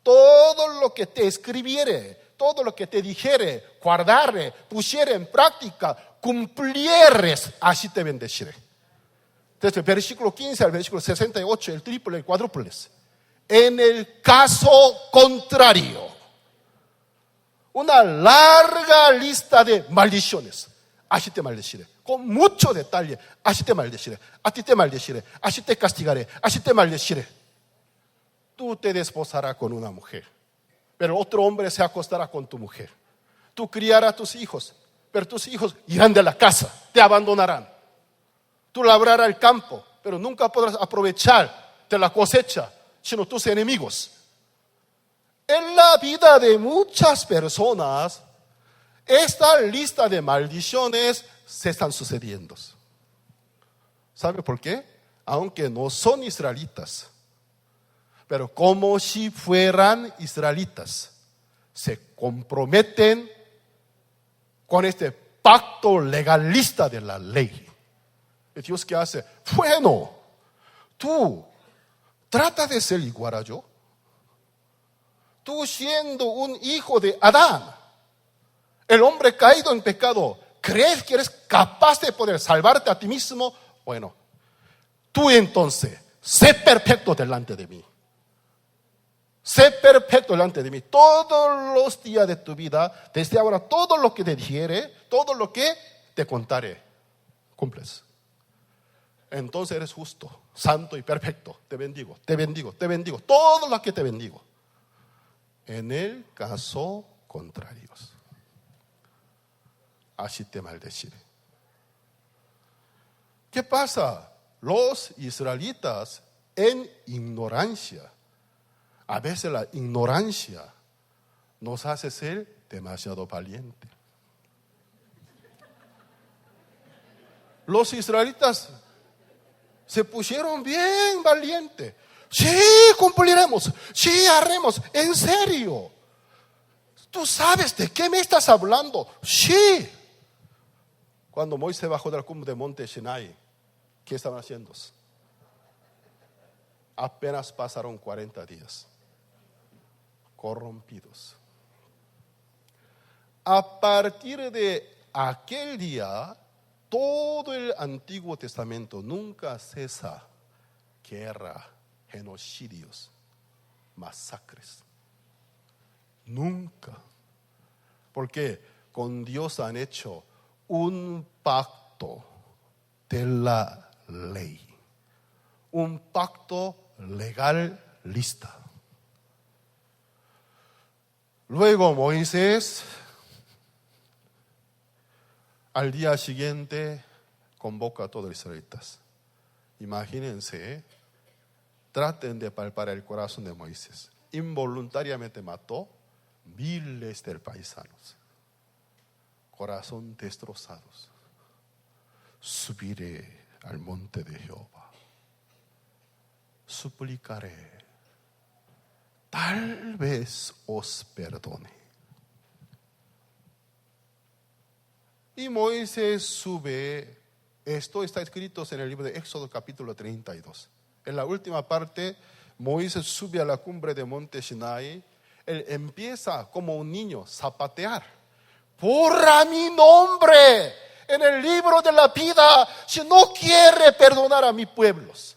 todo lo que te escribiere, todo lo que te dijere, guardare, pusiere en práctica, cumplieres, así te bendeciré. Desde el versículo 15 al versículo 68, el triple y cuádruple. En el caso contrario, una larga lista de maldiciones. Así te maldeciré, con mucho detalle. Así te maldeciré, a ti te maldeciré, así te castigaré, así te maldeciré. Tú te desposarás con una mujer, pero otro hombre se acostará con tu mujer. Tú criarás a tus hijos, pero tus hijos irán de la casa, te abandonarán. Tú labrarás el campo, pero nunca podrás aprovechar de la cosecha, sino tus enemigos. En la vida de muchas personas, esta lista de maldiciones se están sucediendo. ¿Sabe por qué? aunque no son israelitas, pero como si fueran israelitas, se comprometen con este pacto legalista de la ley. ¿Y Dios qué hace? Bueno, tú trata de ser igual a yo. Tú siendo un hijo de Adán, el hombre caído en pecado, ¿crees que eres capaz de poder salvarte a ti mismo? Bueno, tú entonces, sé perfecto delante de mí. Sé perfecto delante de mí. Todos los días de tu vida, desde ahora, todo lo que te dijere, todo lo que te contaré, cumples. Entonces eres justo, santo y perfecto. Te bendigo, te bendigo, te bendigo. Todo lo que te bendigo. En el caso contrario, así te maldeciré. ¿Qué pasa? Los israelitas en ignorancia. A veces la ignorancia nos hace ser demasiado valientes. Los israelitas se pusieron bien valientes. Sí, cumpliremos. Sí, haremos. En serio. ¿Tú sabes de qué me estás hablando? Sí. Cuando Moisés bajó del cumbre del monte Sinai, ¿qué estaban haciendo? Apenas pasaron 40 días. Corrompidos. A partir de aquel día, todo el Antiguo Testamento nunca cesa guerra, genocidios, masacres. Nunca. Porque con Dios han hecho un pacto de la ley. Un pacto legalista. Luego Moisés, al día siguiente, convoca a todos los israelitas. Imagínense, traten de palpar el corazón de Moisés. Involuntariamente mató miles de paisanos. Corazón destrozados. Subiré al monte de Jehová. Suplicaré. Tal vez os perdone. Y Moisés sube. Esto está escrito en el libro de Éxodo capítulo 32. En la última parte, Moisés sube a la cumbre de monte Sinai. Él empieza como un niño zapatear. Borra mi nombre en el libro de la vida si no quiere perdonar a mis pueblos.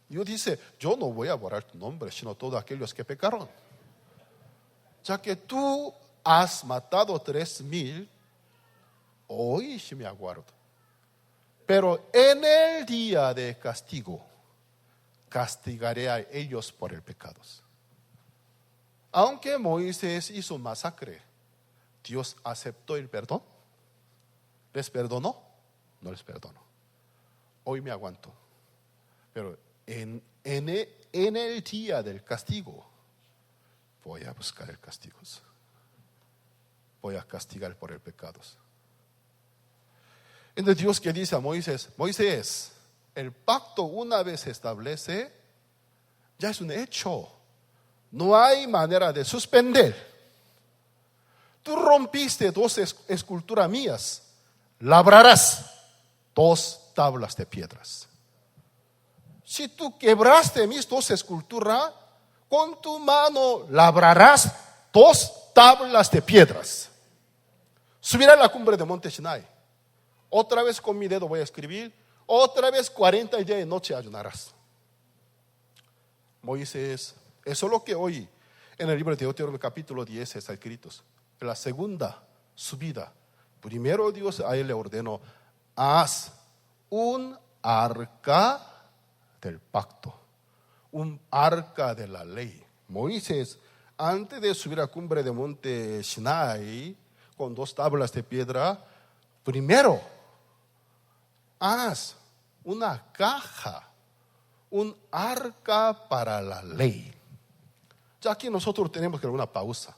Dios dice, yo no voy a borrar tu nombre, sino todos aquellos que pecaron. Ya que tú has matado 3,000, hoy sí me aguardo. Pero en el día de castigo, castigaré a ellos por el pecado. Aunque Moisés hizo masacre, Dios aceptó el perdón. ¿Les perdonó? No les perdonó. Hoy me aguanto. Pero en el día del castigo, voy a buscar el castigo. Voy a castigar por el pecado. Entonces Dios que dice a Moisés, Moisés, el pacto una vez se establece, ya es un hecho. No hay manera de suspender. Tú rompiste 2 esculturas mías, labrarás 2 tablas de piedras. Si tú quebraste mis 2 esculturas, con tu mano labrarás 2 tablas de piedras. Subirás a la cumbre de monte Sinai. Otra vez con mi dedo voy a escribir. Otra vez 40 días de noche ayunarás. Moisés, eso es lo que hoy en el libro de Deuteronomio capítulo 10 está escrito. En la segunda subida, primero Dios a él le ordenó, haz un arca del pacto, un arca de la ley. Moisés, antes de subir a la cumbre de monte Sinai, con 2 tablas de piedra, primero, haz una caja, un arca para la ley. Ya que nosotros tenemos que dar una pausa.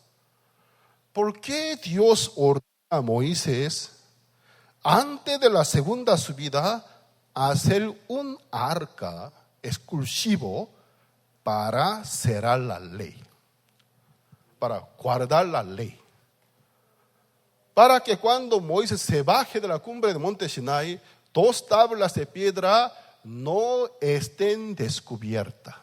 ¿Por qué Dios ordena a Moisés, antes de la segunda subida, hacer un arca exclusivo para cerrar la ley, para guardar la ley. Para que cuando Moisés se baje de la cumbre del monte Sinai, 2 tablas de piedra no estén descubiertas.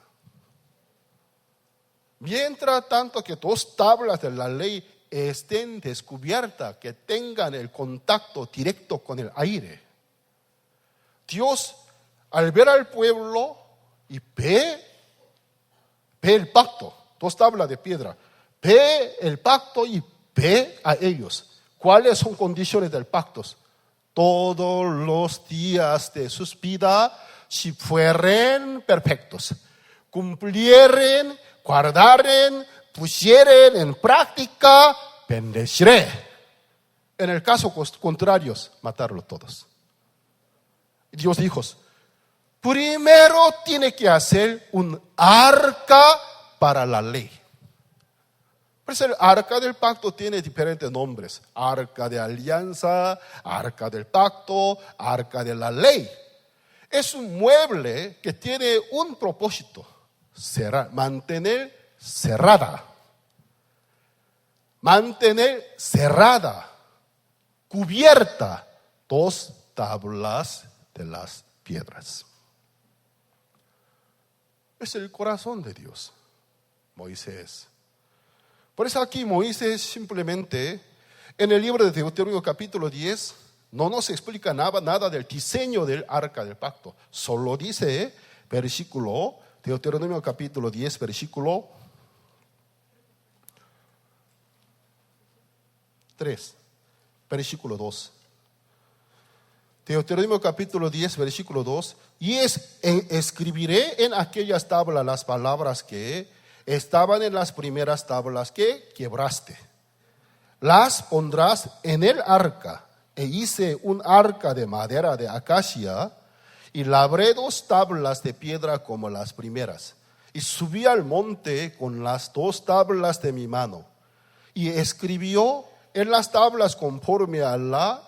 Mientras tanto que 2 tablas de la ley estén descubiertas, que tengan el contacto directo con el aire. Dios, al ver al pueblo y ve el pacto, 2 tablas de piedra, ve el pacto y ve a ellos. ¿Cuáles son condiciones del pacto? Todos los días de sus vidas, si fueren perfectos, cumplieren, guardaren, pusieren en práctica, bendeciré. En el caso contrario, matarlos todos. Dios dijo, primero tiene que hacer un arca para la ley. Pues el arca del pacto tiene diferentes nombres: arca de alianza, arca del pacto, arca de la ley. Es un mueble que tiene un propósito: mantener cerrada, cubierta 2 tablas de las piedras. Es el corazón de Dios, Moisés. Por eso aquí Moisés simplemente, en el libro de Deuteronomio capítulo 10, no nos explica nada del diseño del arca del pacto. Solo dice, Deuteronomio capítulo 10, versículo 3, versículo 2. Deuteronomio capítulo 10, versículo 2. Y escribiré en aquellas tablas las palabras que estaban en las primeras tablas que quebraste. Las pondrás en el arca. E hice un arca de madera de acacia y labré 2 tablas de piedra como las primeras. Y subí al monte con las 2 tablas de mi mano. Y escribió en las tablas conforme a la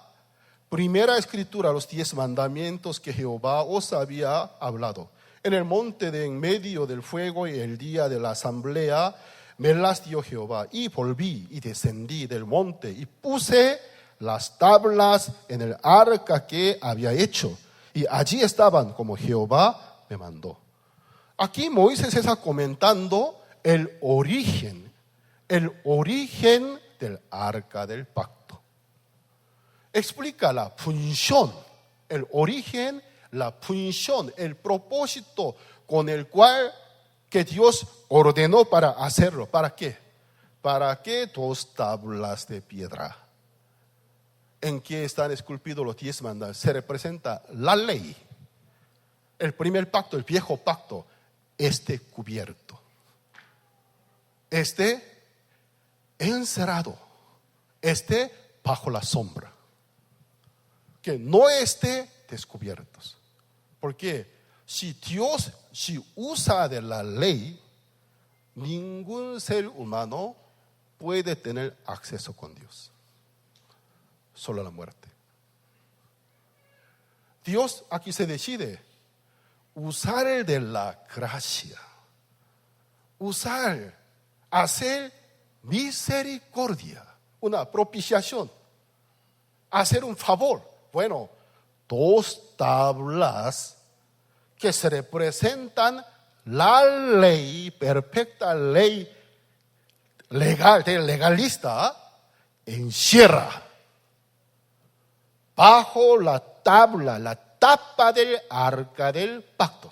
primera escritura los 10 mandamientos que Jehová os había hablado. En el monte de en medio del fuego y el día de la asamblea me las dio Jehová. Y volví y descendí del monte y puse las tablas en el arca que había hecho. Y allí estaban como Jehová me mandó. Aquí Moisés está comentando el origen del arca del pacto. Explica la función, el origen, la función, el propósito con el cual que Dios ordenó para hacerlo. ¿Para qué? ¿Para qué 2 tablas de piedra? En que están esculpidos los 10 mandamientos. Se representa la ley. El primer pacto, el viejo pacto, cubierto. Encerrado. Bajo la sombra. Que no esté descubiertos. Porque si Dios usa de la ley, ningún ser humano puede tener acceso con Dios. Solo la muerte. Dios aquí se decide usar el de la gracia, hacer misericordia, una propiciación, hacer un favor. Bueno, 2 tablas que se representan la ley, perfecta ley legal, legalista, encierra bajo la tabla, la tapa del arca del pacto.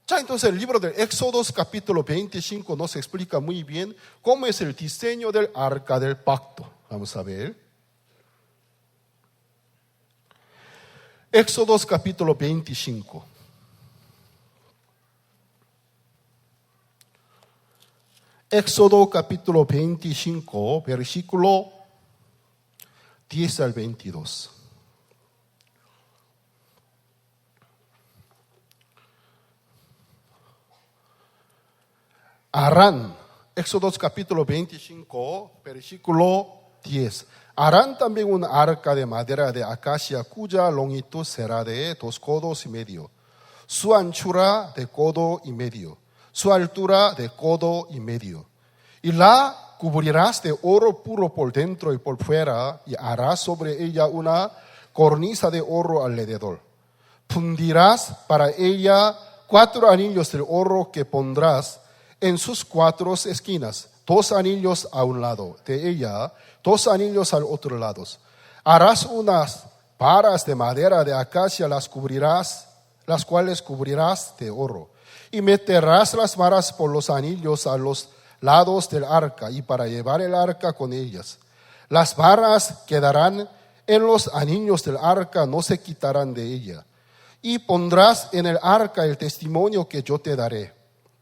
Ya entonces el libro de Éxodo capítulo 25 nos explica muy bien cómo es el diseño del arca del pacto. Vamos a ver. Éxodo capítulo 25. Éxodo capítulo 25, versículo 10 al 22. Harán, Éxodo capítulo 25, versículo 10. Harán también un arca de madera de acacia cuya longitud será de 2 codos y medio, su anchura de codo y medio, su altura de codo y medio. Y la cubrirás de oro puro por dentro y por fuera, y harás sobre ella una cornisa de oro alrededor. Fundirás para ella 4 anillos de oro que pondrás en sus 4 esquinas, 2 anillos a un lado de ella, 2 anillos al otro lado. Harás unas varas de madera de acacia, las cuales cubrirás de oro. Y meterás las varas por los anillos a los lados del arca, y para llevar el arca con ellas. Las varas quedarán en los anillos del arca, no se quitarán de ella. Y pondrás en el arca el testimonio que yo te daré.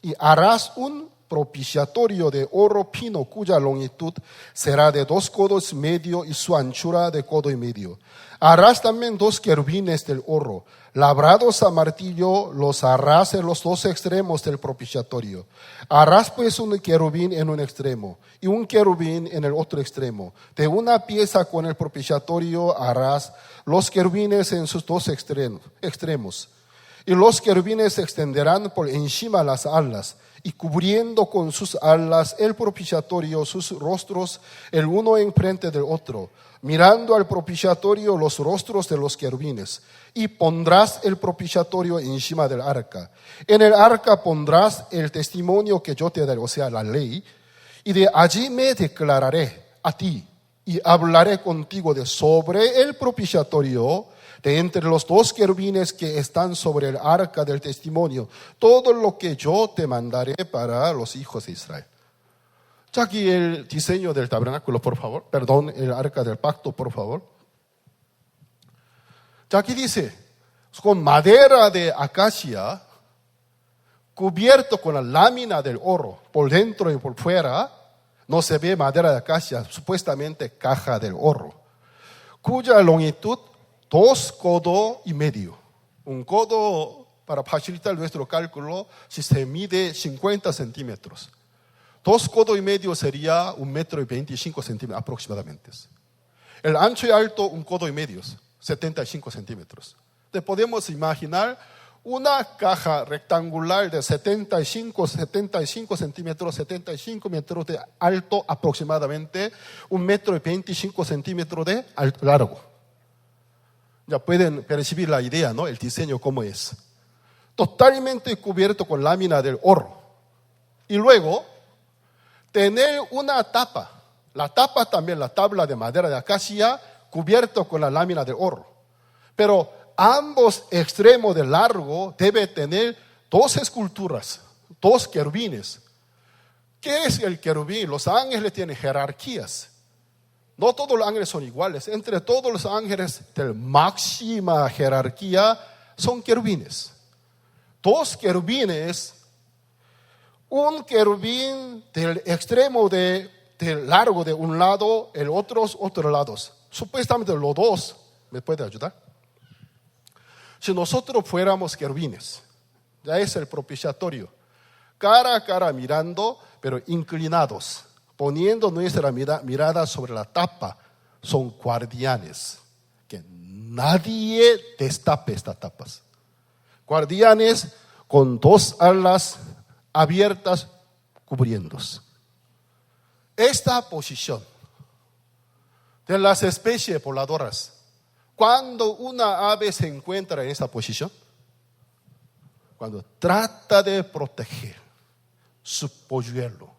Y harás un propiciatorio de oro fino, cuya longitud será de 2 codos y medio y su anchura de codo y medio. Harás también 2 querubines del oro, labrados a martillo, los harás en los 2 extremos del propiciatorio. Harás pues un querubín en un extremo y un querubín en el otro extremo. De una pieza con el propiciatorio harás los querubines en sus 2 extremos. Y los querubines se extenderán por encima las alas, y cubriendo con sus alas el propiciatorio, sus rostros, el uno enfrente del otro, mirando al propiciatorio los rostros de los querubines. Y pondrás el propiciatorio encima del arca. En el arca pondrás el testimonio que yo te daré, o sea, la ley, y de allí me declararé a ti, y hablaré contigo de sobre el propiciatorio, de entre los 2 querubines que están sobre el arca del testimonio, todo lo que yo te mandaré para los hijos de Israel. Ya aquí el diseño del tabernáculo, por favor. Perdón, el arca del pacto, por favor. Ya aquí dice, con madera de acacia, cubierto con la lámina del oro, por dentro y por fuera. No se ve madera de acacia, supuestamente caja del oro, cuya longitud 2 codos y medio. Un codo, para facilitar nuestro cálculo, si se mide 50 centímetros. 2 codos y medio sería 1,25 m aproximadamente. El ancho y alto, 1 codo y medio, 75 centímetros. Entonces podemos imaginar una caja rectangular de 75 centímetros, 75 metros de alto aproximadamente, 1,25 m de largo. Ya pueden percibir la idea, ¿no? El diseño cómo es. Totalmente cubierto con lámina del oro. Y luego, tener una tapa. La tapa también, la tabla de madera de acacia, cubierto con la lámina de oro. Pero ambos extremos de largo debe tener 2 esculturas, 2 querubines. ¿Qué es el querubín? Los ángeles tienen jerarquías. No todos los ángeles son iguales. Entre todos los ángeles de máxima jerarquía son querubines. 2 querubines, un querubín del extremo del largo de un lado, el otro lado. Supuestamente los 2, ¿me puede ayudar? Si nosotros fuéramos querubines, ya es el propiciatorio, cara a cara mirando, pero inclinados, poniendo nuestra mirada sobre la tapa, son guardianes. Que nadie destape estas tapas. Guardianes con 2 alas abiertas cubriéndose. Esta posición de las especies voladoras, cuando una ave se encuentra en esta posición, cuando trata de proteger su polluelo,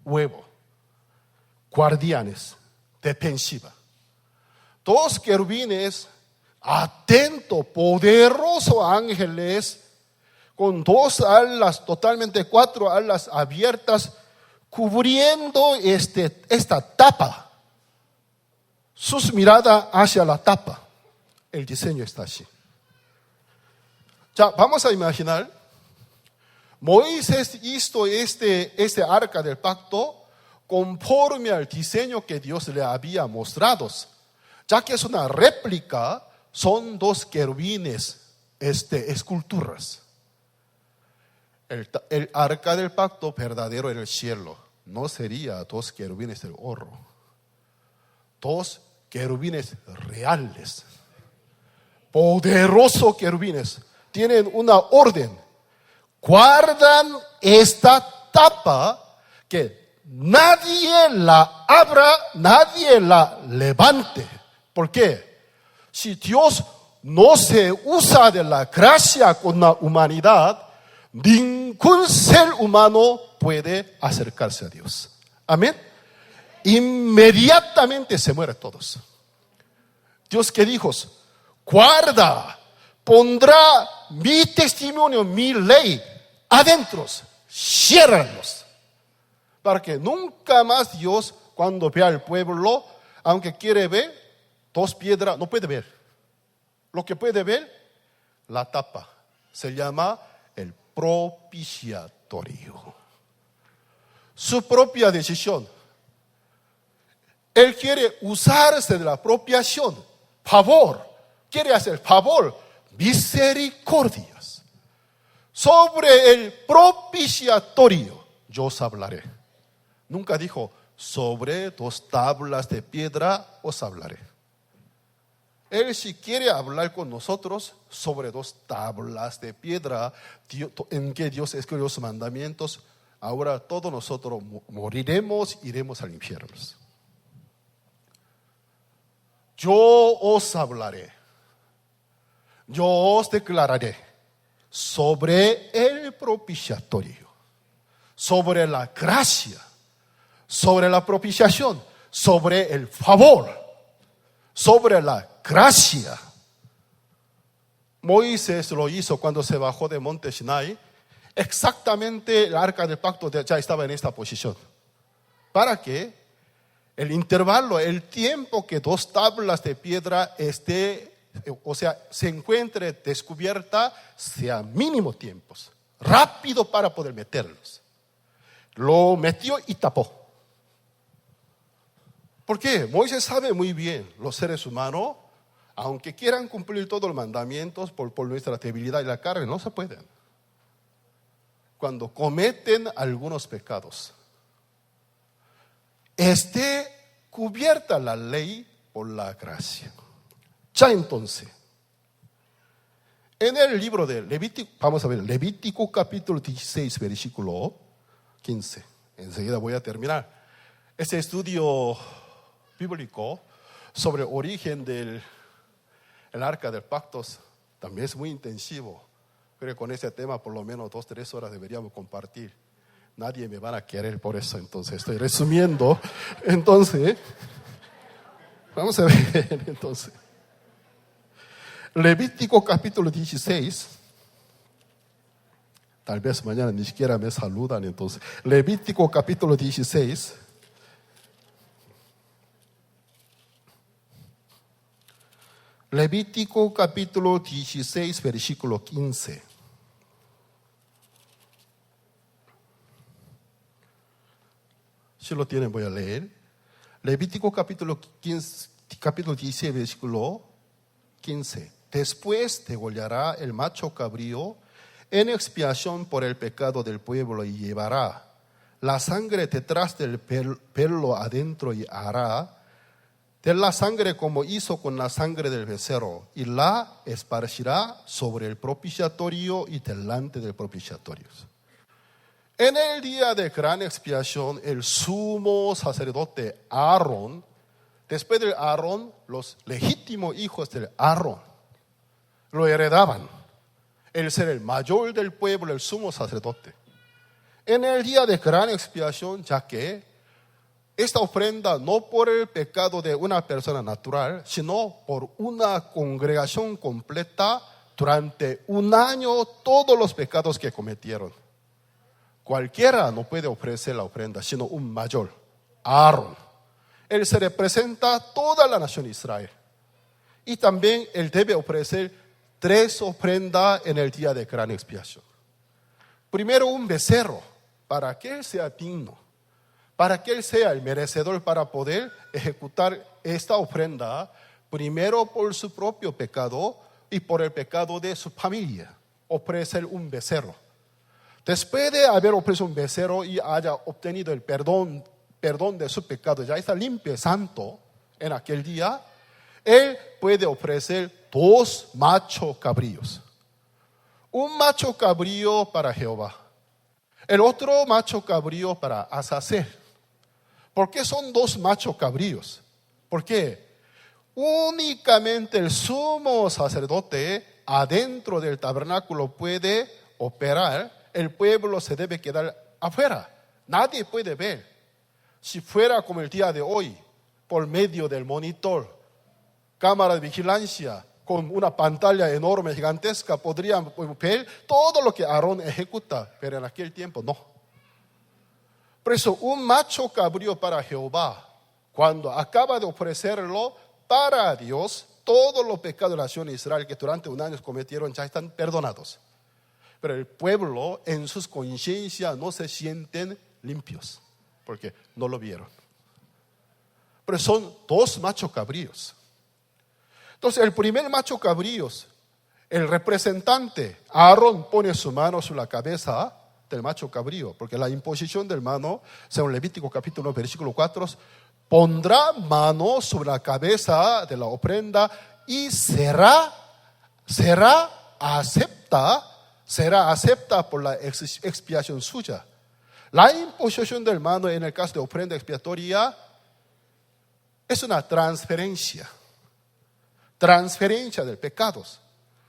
huevo, guardianes, defensiva. 2 querubines, atentos, poderosos ángeles, con 2 alas, totalmente 4 alas abiertas, cubriendo esta tapa. Sus miradas hacia la tapa. El diseño está así. Ya, vamos a imaginar, Moisés hizo este arca del pacto conforme al diseño que Dios le había mostrado. Ya que es una réplica, son 2 querubines, esculturas. El arca del pacto verdadero en el cielo no sería 2 querubines del oro. dos querubines reales, poderosos querubines, tienen una orden: guardan esta tapa, que nadie la abra, nadie la levante. ¿Por qué? Si Dios no se usa de la gracia con la humanidad, ningún ser humano puede acercarse a Dios. Amén. Inmediatamente se mueren todos. Dios, ¿qué dijo? Guarda, pondrá mi testimonio, mi ley adentro, ciérralos, para que nunca más Dios, cuando vea al pueblo, aunque quiere ver dos piedras, no puede ver. Lo que puede ver, la tapa, se llama el propiciatorio. Su propia decisión. Él quiere usarse de la apropiación, favor, quiere hacer favor, misericordias. Sobre el propiciatorio yo os hablaré. Nunca dijo, sobre dos tablas de piedra os hablaré. Él, si quiere hablar con nosotros sobre dos tablas de piedra en que Dios escribió sus mandamientos, ahora todos nosotros moriremos, iremos al infierno. Yo os hablaré, yo os declararé sobre el propiciatorio, sobre la gracia, sobre la propiciación, sobre el favor, sobre la gracia. Moisés lo hizo cuando se bajó de monte Sinai. Exactamente el arca del pacto ya estaba en esta posición, para que el intervalo, el tiempo que dos tablas de piedra se encuentre descubierta, sea mínimo tiempos, rápido para poder meterlos. Lo metió y tapó. ¿Por qué? Moisés sabe muy bien, los seres humanos, aunque quieran cumplir todos los mandamientos por nuestra debilidad y la carne, no se pueden. Cuando cometen algunos pecados, esté cubierta la ley por la gracia. Ya entonces, en el libro de Levítico, vamos a ver, Levítico capítulo 16, versículo 15. Enseguida voy a terminar. Este estudio bíblico sobre el origen del arca del pacto también es muy intensivo. Creo que con este tema por lo menos 2-3 horas deberíamos compartir. Nadie me va a querer por eso, entonces estoy resumiendo. Entonces, vamos a ver, entonces. Levítico capítulo 16. Tal vez mañana ni siquiera me saludan, entonces. Levítico capítulo 16. Levítico capítulo 16, versículo 15. Si lo tienen, voy a leer. Levítico capítulo 16, versículo 15. Después degollará el macho cabrío en expiación por el pecado del pueblo y llevará la sangre detrás del pelo adentro y hará de la sangre como hizo con la sangre del becerro y la esparcirá sobre el propiciatorio y delante del propiciatorio. En el día de gran expiación, el sumo sacerdote Aarón, después de Aarón, los legítimos hijos de Aarón lo heredaban. Él ser el mayor del pueblo, el sumo sacerdote. En el día de gran expiación, ya que esta ofrenda no por el pecado de una persona natural, sino por una congregación completa durante un año, todos los pecados que cometieron. Cualquiera no puede ofrecer la ofrenda, sino un mayor, Aarón. Él se representa a toda la nación de Israel. Y también él debe ofrecer 3 ofrendas en el día de gran expiación. Primero un becerro, para que él sea digno, para que él sea el merecedor para poder ejecutar esta ofrenda, primero por su propio pecado y por el pecado de su familia, ofrecer un becerro. Después de haber ofrecido un becerro y haya obtenido el perdón de su pecado, ya está limpio, santo, en aquel día, él puede ofrecer 2 machos cabríos. Un macho cabrío para Jehová, el otro macho cabrío para Azazel. ¿Por qué son 2 machos cabríos? Porque únicamente el sumo sacerdote adentro del tabernáculo puede operar. El pueblo se debe quedar afuera. Nadie puede ver. Si fuera como el día de hoy, por medio del monitor, cámara de vigilancia, con una pantalla enorme, gigantesca, podrían ver todo lo que Aarón ejecuta, pero en aquel tiempo no. Por eso, un macho cabrío para Jehová, cuando acaba de ofrecerlo para Dios, todos los pecados de la nación de Israel que durante un año cometieron ya están perdonados. Pero el pueblo en sus conciencias no se sienten limpios, porque no lo vieron. Pero son 2 machos cabríos. Entonces el primer macho cabríos, el representante, Aarón, pone su mano sobre la cabeza del macho cabrío, porque la imposición del mano, según Levítico capítulo 1, versículo 4, pondrá mano sobre la cabeza de la ofrenda y será acepta por la expiación suya. La imposición del mano en el caso de ofrenda expiatoria es una transferencia del pecados.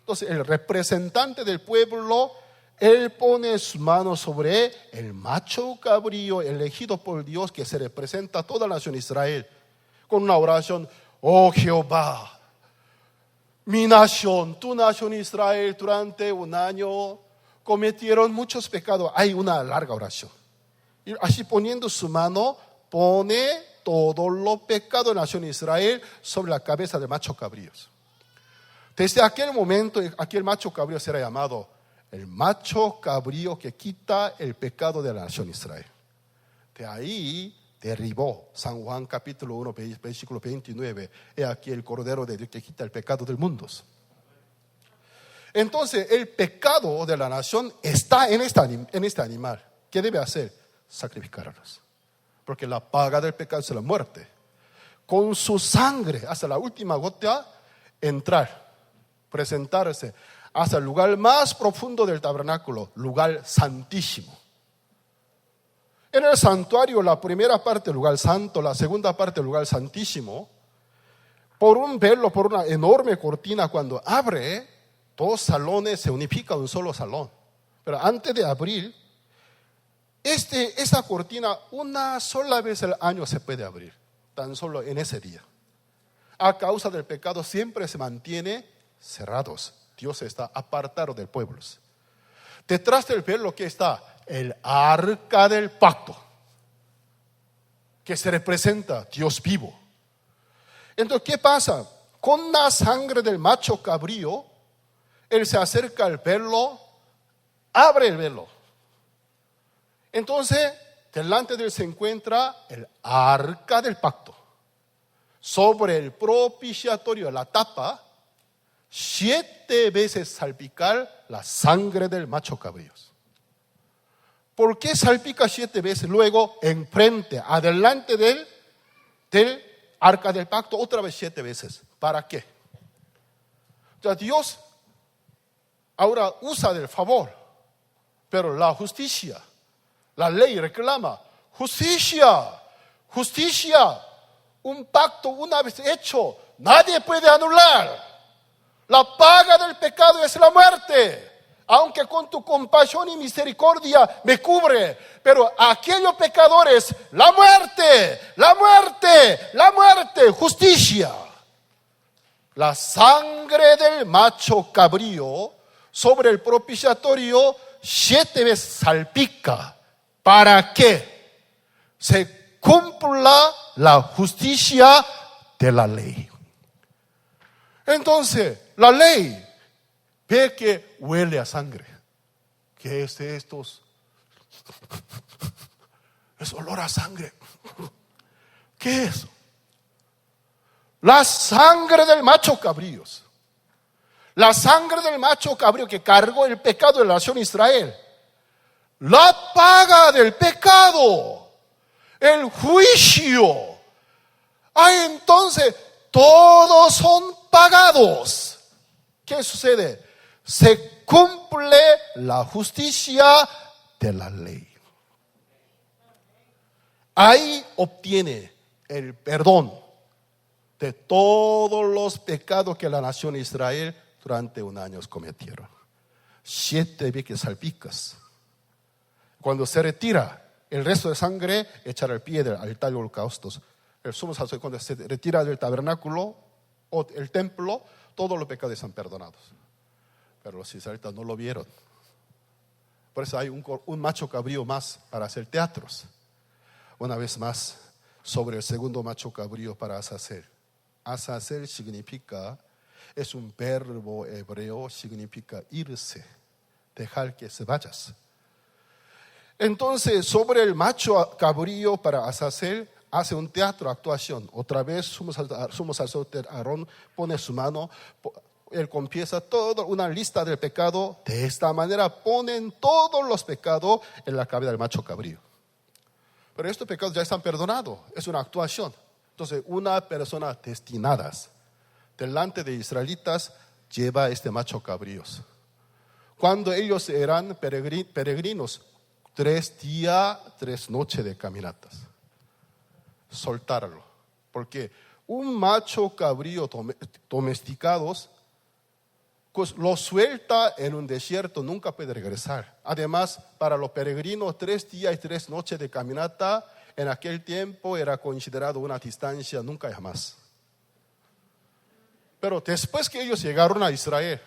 Entonces el representante del pueblo, él pone su mano sobre el macho cabrío elegido por Dios, que se representa a toda la nación de Israel, con una oración: oh Jehová, mi nación, tu nación Israel, durante un año cometieron muchos pecados. Hay una larga oración. Y así poniendo su mano, pone todos los pecados de la nación de Israel sobre la cabeza de macho cabríos. Desde aquel momento, aquel macho cabrío será llamado el macho cabrío que quita el pecado de la nación de Israel. De ahí derribó San Juan capítulo 1, versículo 29. He aquí el Cordero de Dios que quita el pecado del mundo. Entonces el pecado de la nación está en este animal. ¿Qué debe hacer? Sacrificarlos. Porque la paga del pecado es la muerte. Con su sangre, hasta la última gota, entrar, presentarse hasta el lugar más profundo del tabernáculo, lugar santísimo. En el santuario, la primera parte del lugar santo, la segunda parte del lugar santísimo, por un velo, por una enorme cortina, cuando abre, 2 salones se unifican en un solo salón. Pero antes de abrir, esa cortina una sola vez al año se puede abrir, tan solo en ese día. A causa del pecado siempre se mantiene cerrados. Dios está apartado del pueblo. Detrás del velo que está el arca del pacto, que se representa Dios vivo. Entonces, ¿qué pasa? Con la sangre del macho cabrío, él se acerca al velo, abre el velo. Entonces, delante de él se encuentra el arca del pacto. Sobre el propiciatorio, la tapa, 7 veces salpicar la sangre del macho cabrío. ¿Por qué salpica 7 veces? Luego, enfrente, adelante del arca del pacto, otra vez 7 veces. ¿Para qué? O sea, Dios ahora usa del favor, pero la justicia, la ley reclama justicia. Un pacto una vez hecho, nadie puede anular. La paga del pecado es la muerte. Aunque con tu compasión y misericordia me cubre, pero aquellos pecadores, la muerte, justicia. La sangre del macho cabrío sobre el propiciatorio 7 veces salpica. ¿Para qué? Se cumpla la justicia de la ley. Entonces, la ley ve que huele a sangre. ¿Qué es esto? Es olor a sangre. ¿Qué es? La sangre del macho cabrío. La sangre del macho cabrío que cargó el pecado de la nación de Israel. La paga del pecado. El juicio. entonces todos son pagados. ¿Qué sucede? Se cumple la justicia de la ley. Ahí obtiene el perdón de todos los pecados que la nación de Israel durante un año cometieron. 7 veces salpicas. Cuando se retira el resto de sangre, echar al pie del altar de holocaustos. El sumo sacerdote, cuando se retira del tabernáculo o el templo, todos los pecados están perdonados. Pero los israelitas no lo vieron. Por eso hay un macho cabrío más para hacer teatros. Una vez más, sobre el segundo macho cabrío para Azazel. Azazel significa, es un verbo hebreo, significa irse, dejar que se vayas. Entonces, sobre el macho cabrío para Azazel, hace un teatro, actuación. Otra vez, sumo sacerdote Aarón pone su mano, él confiesa toda una lista del pecado. De esta manera ponen todos los pecados en la cabeza del macho cabrío. Pero estos pecados ya están perdonados, es una actuación. Entonces, una persona destinada delante de israelitas lleva este macho cabríos. Cuando ellos eran peregrinos, 3 días, 3 noches de caminatas. Soltarlo. Porque un macho cabrío domesticados, pues lo suelta en un desierto, nunca puede regresar. Además, para los peregrinos, 3 días y 3 noches de caminata, en aquel tiempo era considerado una distancia nunca jamás. Pero después que ellos llegaron a Israel,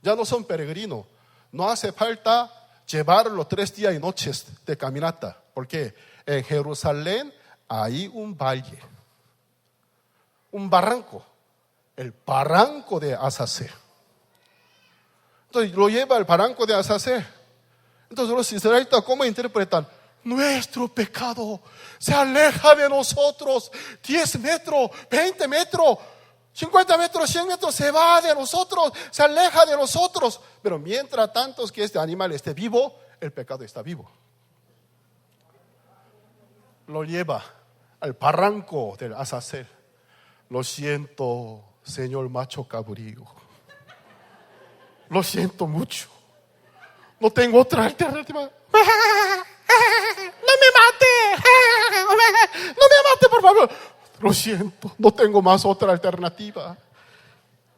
ya no son peregrinos, no hace falta llevarlo 3 días y noches de caminata, porque en Jerusalén hay un valle, un barranco, el barranco de Azazel. Entonces lo lleva al barranco de Azazel. Entonces los israelitas, ¿cómo interpretan? Nuestro pecado se aleja de nosotros. 10 metros, 20 metros, 50 metros, 100 metros, se va de nosotros, se aleja de nosotros. Pero mientras tanto que este animal esté vivo, el pecado está vivo. Lo lleva al barranco del Azazel. Lo siento, señor macho cabrío. Lo siento mucho. No tengo otra alternativa. ¡No me mate! ¡No me mate, por favor! Lo siento, no tengo más otra alternativa.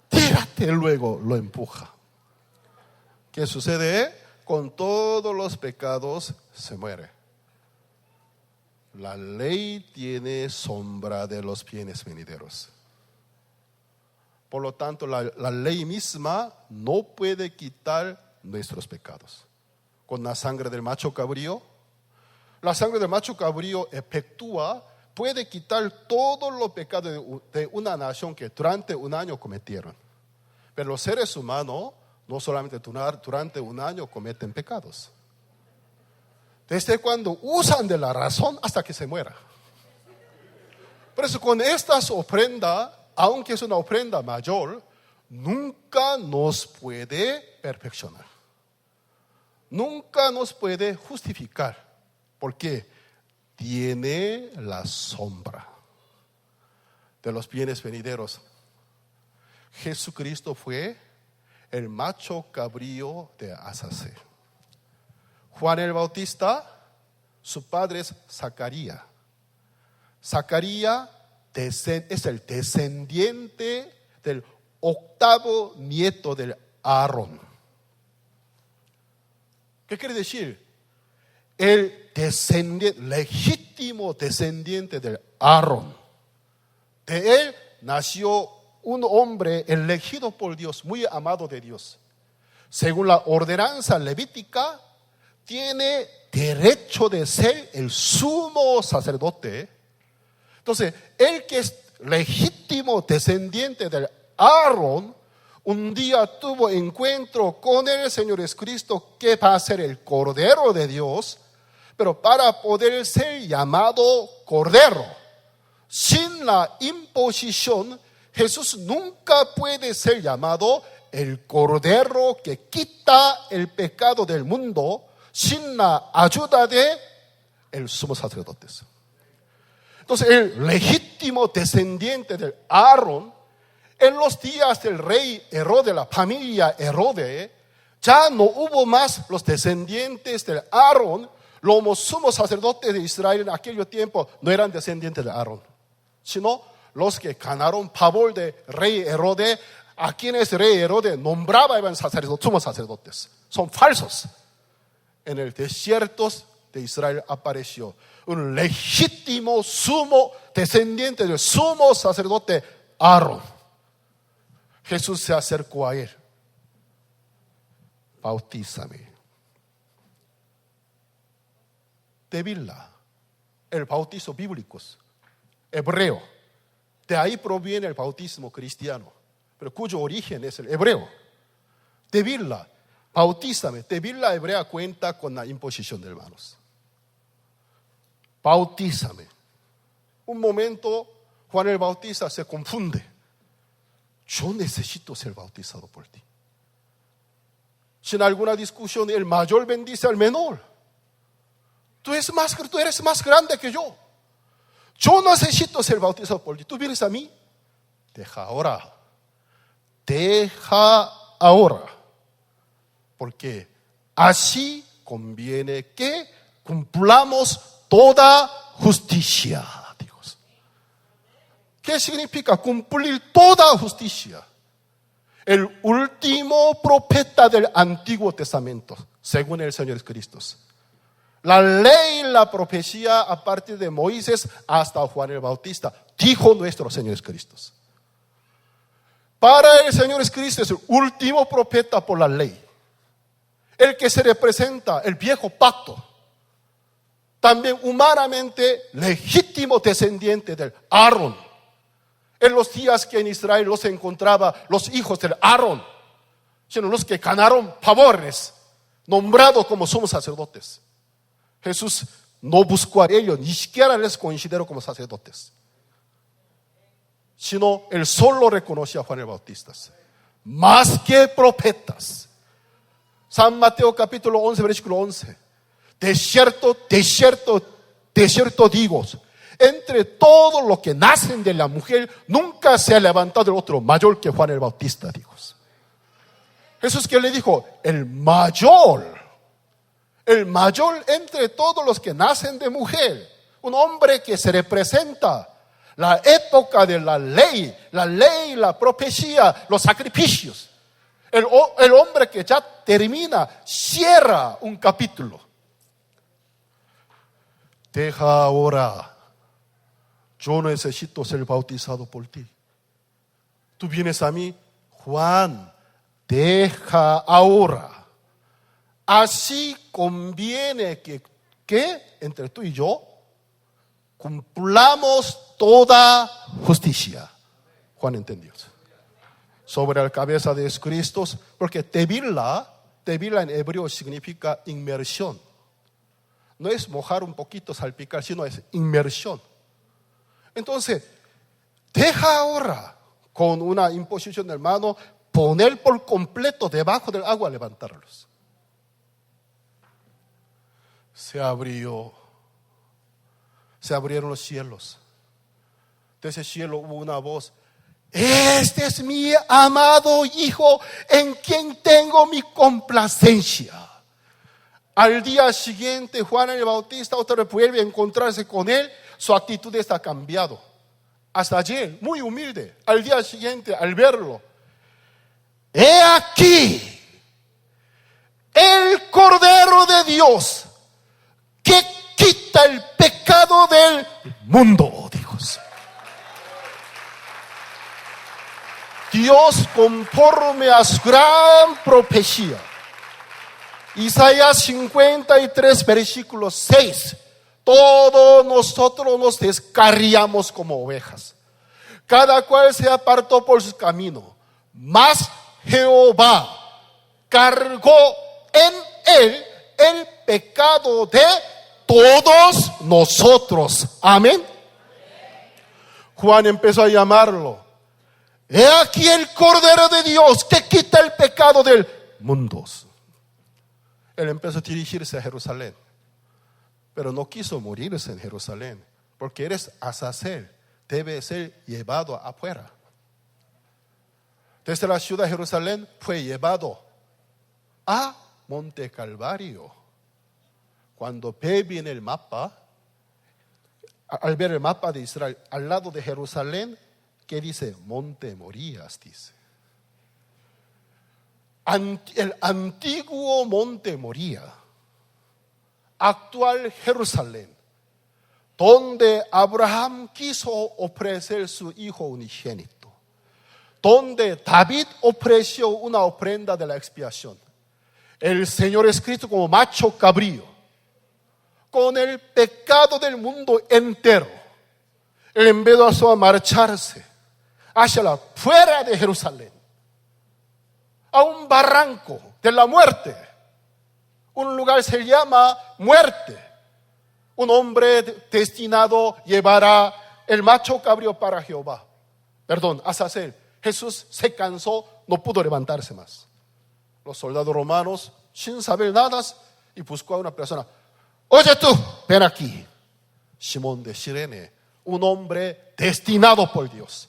Tírate, luego lo empuja. ¿Qué sucede? Con todos los pecados se muere. La ley tiene sombra de los bienes venideros. Por lo tanto, la ley misma no puede quitar nuestros pecados. Con la sangre del macho cabrío, la sangre del macho cabrío efectúa, puede quitar todos los pecados de una nación que durante un año cometieron. Pero los seres humanos no solamente durante un año cometen pecados. Desde cuando usan de la razón hasta que se muera. Por eso con estas ofrendas, aunque es una ofrenda mayor, nunca nos puede perfeccionar. Nunca nos puede justificar. Porque tiene la sombra de los bienes venideros. Jesucristo fue el macho cabrío de Azazel. Juan el Bautista, su padre es Zacarías. Zacarías es el descendiente del 8º nieto del Aarón. ¿Qué quiere decir? El legítimo descendiente del Aarón. De él nació un hombre elegido por Dios, muy amado de Dios. Según la ordenanza levítica, tiene derecho de ser el sumo sacerdote. Entonces, el que es legítimo descendiente del Aarón, un día tuvo encuentro con el Señor Jesucristo, que va a ser el Cordero de Dios. Pero para poder ser llamado Cordero, sin la imposición, Jesús nunca puede ser llamado el Cordero que quita el pecado del mundo sin la ayuda de el sumo sacerdote. Entonces el legítimo descendiente del Aarón, en los días del rey Herodes, la familia Herodes, ya no hubo más los descendientes del Aarón. Los sumos sacerdotes de Israel en aquel tiempo no eran descendientes de Aarón, sino los que ganaron favor de rey Herodes, a quienes rey Herodes nombraba eran sacerdotes, sumos sacerdotes. Son falsos. En el desierto de Israel apareció un legítimo sumo descendiente del sumo sacerdote Aarón. Jesús se acercó a él. Bautízame. Tevila, el bautizo bíblico, hebreo. De ahí proviene el bautismo cristiano, pero cuyo origen es el hebreo. Tevila, bautízame. Tevila hebrea cuenta con la imposición de manos. Bautízame. Un momento, Juan el Bautista se confunde. Yo necesito ser bautizado por ti. Sin alguna discusión, el mayor bendice al menor. Tú eres más grande que yo. Yo necesito ser bautizado por ti. Tú vienes a mí. Deja ahora. Deja ahora. Porque así conviene que cumplamos toda justicia. Dios. ¿Qué significa cumplir toda justicia? El último profeta del Antiguo Testamento, según el Señor Cristo. La ley y la profecía a partir de Moisés hasta Juan el Bautista, dijo nuestro Señor Cristo. Para el Señor Cristo es el último profeta por la ley, el que se representa el viejo pacto, también humanamente legítimo descendiente del Aarón. En los días que en Israel no se encontraba los hijos del Aarón, sino los que ganaron favores, nombrados como somos sacerdotes. Jesús no buscó a ellos, ni siquiera les consideró como sacerdotes, sino él solo reconoció a Juan el Bautista más que profetas. San Mateo capítulo 11 versículo 11. De cierto digo, entre todos los que nacen de la mujer nunca se ha levantado el otro mayor que Juan el Bautista, dijo. Jesús que le dijo, el mayor entre todos los que nacen de mujer, un hombre que se representa la época de la ley, la profecía, los sacrificios. El hombre que ya termina, cierra un capítulo. Deja ahora, yo necesito ser bautizado por ti. Tú vienes a mí, Juan, deja ahora. Así conviene que entre tú y yo cumplamos toda justicia. Juan entendió. Sobre la cabeza de Cristo, porque tevila en hebreo significa inmersión. No es mojar un poquito, salpicar, sino es inmersión. Entonces, deja ahora con una imposición de mano, poner por completo debajo del agua, levantarlos. Se abrieron los cielos. De ese cielo hubo una voz: este es mi amado Hijo, en quien tengo mi complacencia. Al día siguiente, Juan el Bautista otra vez vuelve a encontrarse con él. Su actitud está cambiado. Hasta ayer, muy humilde. Al día siguiente, al verlo, he aquí el Cordero de Dios que quita el pecado del mundo, dijo. Dios, conforme a su gran profecía, Isaías 53 versículo 6, todos nosotros nos descarriamos como ovejas, cada cual se apartó por su camino, mas Jehová cargó en él el pecado de todos nosotros. Amén. Juan empezó a llamarlo: he aquí el Cordero de Dios que quita el pecado del mundo. Él empezó a dirigirse a Jerusalén, pero no quiso morirse en Jerusalén. porque eres Azazel, debe ser llevado afuera. Desde la ciudad de Jerusalén fue llevado a Monte Calvario. Cuando ve bien el mapa, al ver el mapa de Israel, al lado de Jerusalén, ¿qué dice? Monte Morías, dice. El antiguo Monte Moría, actual Jerusalén, donde Abraham quiso ofrecer su hijo unigénito, donde David ofreció una ofrenda de la expiación. El Señor es Cristo como macho cabrío, con el pecado del mundo entero. Él empezó a marcharse hacia la fuera de Jerusalén, a un barranco de la muerte. Un lugar se llama muerte. Un hombre destinado llevará el macho cabrío para Jehová. Perdón, Azazel. Jesús se cansó, no pudo levantarse más. Los soldados romanos, sin saber nada, y buscó a una persona. Oye tú, ven aquí. Simón de Cirene, un hombre destinado por Dios.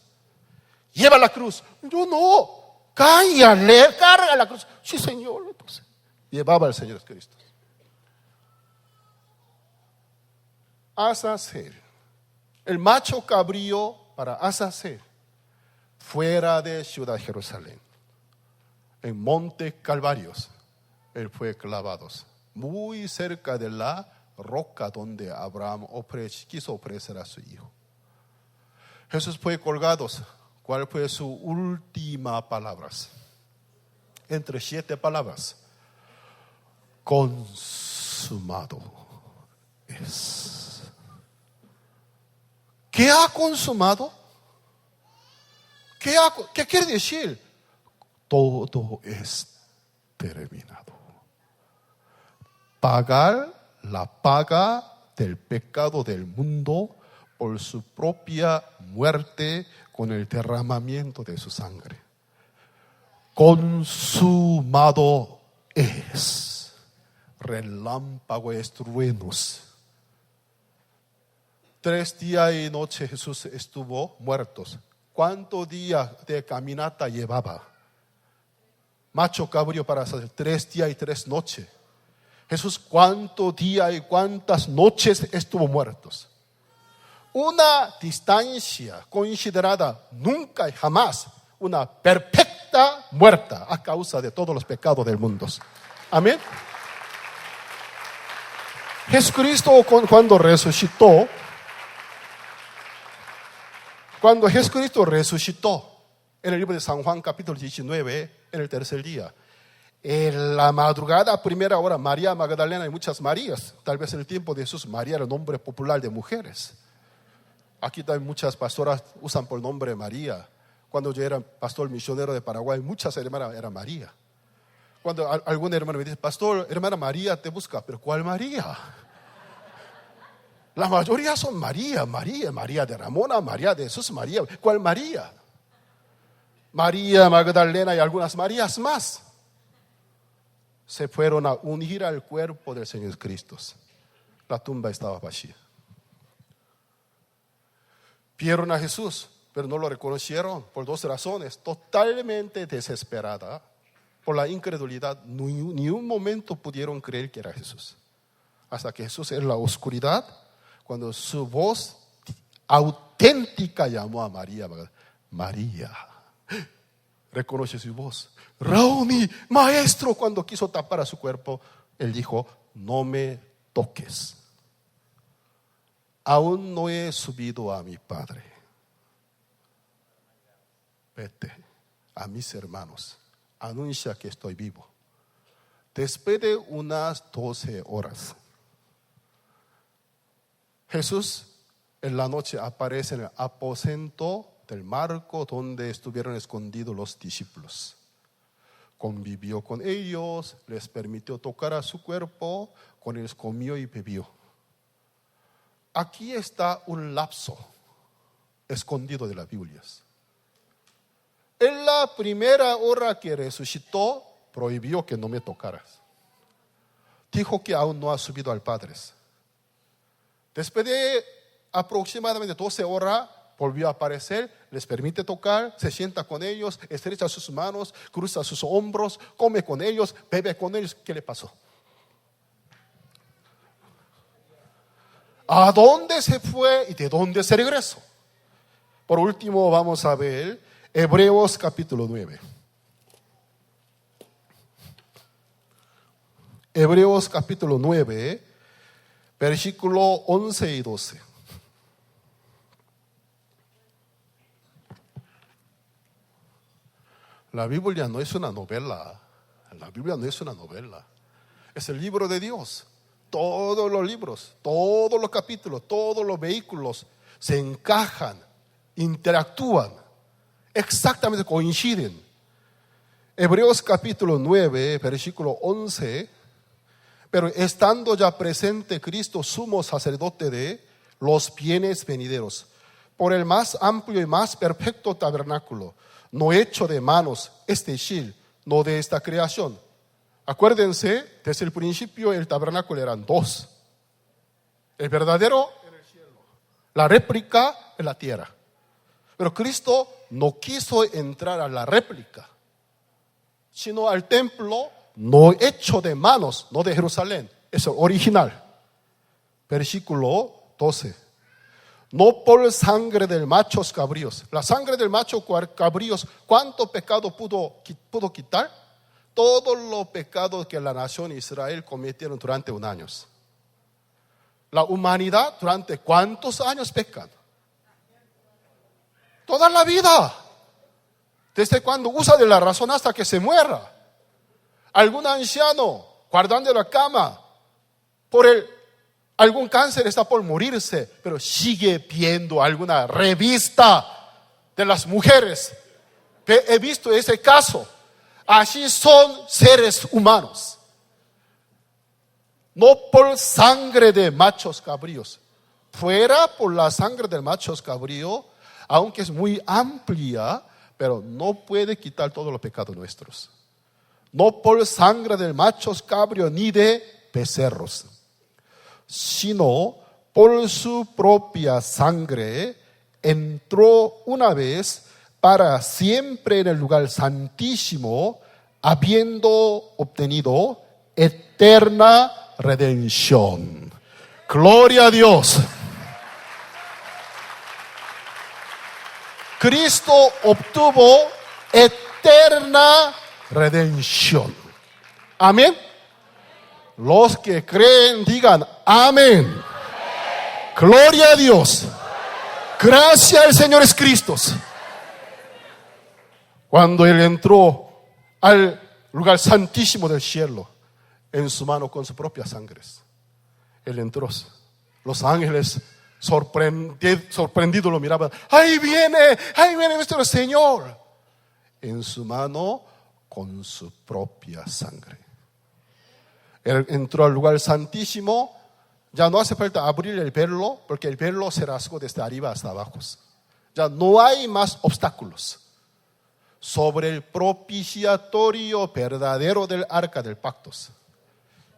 Lleva la cruz. Yo no. Cállale, carga la cruz. Sí, Señor. Entonces, llevaba al Señor Cristo. Azazel, el macho cabrío para Azazel, fuera de ciudad de Jerusalén, en Monte Calvarios, él fue clavado, muy cerca de la roca donde Abraham quiso ofrecer a su hijo. Jesús fue colgado. ¿Cuál fue su última palabra? Entre 7 palabras. Consumado es. ¿Qué ha consumado? ¿Qué quiere decir? Todo es terminado. Pagar la paga del pecado del mundo por su propia muerte con el derramamiento de su sangre. Consumado es. Relámpago es truenos. 3 días y noche Jesús estuvo muerto. ¿Cuántos días de caminata llevaba? Macho cabrío para hacer 3 días y 3 noches. Jesús, ¿cuántos días y cuántas noches estuvo muerto? Una distancia considerada nunca y jamás una perfecta muerta a causa de todos los pecados del mundo. Amén. Jesucristo cuando resucitó, en el libro de San Juan capítulo 19, en el tercer día, en la madrugada, a primera hora, María Magdalena y muchas Marías, tal vez en el tiempo de Jesús, María era el nombre popular de mujeres. Aquí también muchas pastoras usan por nombre María. Cuando yo era pastor misionero de Paraguay, muchas hermanas eran María. Cuando algún hermano me dice, pastor, hermana María te busca, pero ¿cuál María? La mayoría son María de Ramona, María de Jesús, María. ¿Cuál María? María Magdalena y algunas Marías más se fueron a unir al cuerpo del Señor Cristo. La tumba estaba vacía. Vieron a Jesús, pero no lo reconocieron por 2 razones. Totalmente desesperada por la incredulidad. Ni un momento pudieron creer que era Jesús. Hasta que Jesús en la oscuridad, cuando su voz auténtica llamó a María. María. Reconoce su voz. Raúl, maestro. Cuando quiso tapar a su cuerpo, él dijo, no me toques. Aún no he subido a mi Padre. Vete a mis hermanos, anuncia que estoy vivo. Después de unas 12 horas, Jesús en la noche aparece en el aposento del marco donde estuvieron escondidos los discípulos. Convivió con ellos, les permitió tocar a su cuerpo, con ellos comió y bebió. Aquí está un lapso escondido de las Biblias. En la primera hora que resucitó, prohibió que no me tocaras. Dijo que aún no ha subido al Padre. Después de aproximadamente 12 horas, volvió a aparecer, les permite tocar, se sienta con ellos, estrecha sus manos, cruza sus hombros, come con ellos, bebe con ellos. ¿Qué le pasó? ¿A dónde se fue y de dónde se regresó? Por último, vamos a ver Hebreos capítulo 9. Hebreos capítulo 9, versículo 11 y 12. La Biblia no es una novela. La Biblia no es una novela. Es el libro de Dios. Todos los libros, todos los capítulos, todos los vehículos se encajan, interactúan, exactamente coinciden. Hebreos capítulo 9, versículo 11. Pero estando ya presente Cristo, sumo sacerdote de los bienes venideros, por el más amplio y más perfecto tabernáculo, no hecho de manos, es decir, no de esta creación. Acuérdense, desde el principio el tabernáculo eran dos. El verdadero en el cielo, la réplica en la tierra. Pero Cristo no quiso entrar a la réplica, sino al templo no hecho de manos, no de Jerusalén, es el original. Versículo 12. No por sangre del machos cabríos. La sangre del macho cabríos, ¿cuánto pecado pudo quitar? Todos los pecados que la nación Israel cometieron durante un año. La humanidad durante ¿cuántos años pecan? Toda la vida. Desde cuando usa de la razón hasta que se muera. Algún anciano guardando la cama por algún cáncer está por morirse, pero sigue viendo alguna revista de las mujeres. He visto ese caso. Así son seres humanos. No por sangre de machos cabríos. Fuera por la sangre de machos cabríos, aunque es muy amplia, pero no puede quitar todos los pecados nuestros. No por sangre de machos cabríos ni de becerros, sino por su propia sangre entró una vez para siempre en el lugar santísimo, habiendo obtenido eterna redención. Gloria a Dios. Cristo obtuvo eterna redención. Amén. Los que creen digan amén. Gloria a Dios. Gracias al Señor Jesucristo. Cuando Él entró al lugar santísimo del cielo, en su mano con su propia sangre, Él entró. Los ángeles sorprendidos lo miraban. Ahí viene nuestro Señor. En su mano con su propia sangre. Él entró al lugar santísimo. Ya no hace falta abrir el velo, porque el velo se rasgó desde arriba hasta abajo. Ya no hay más obstáculos. Sobre el propiciatorio verdadero del arca del pacto,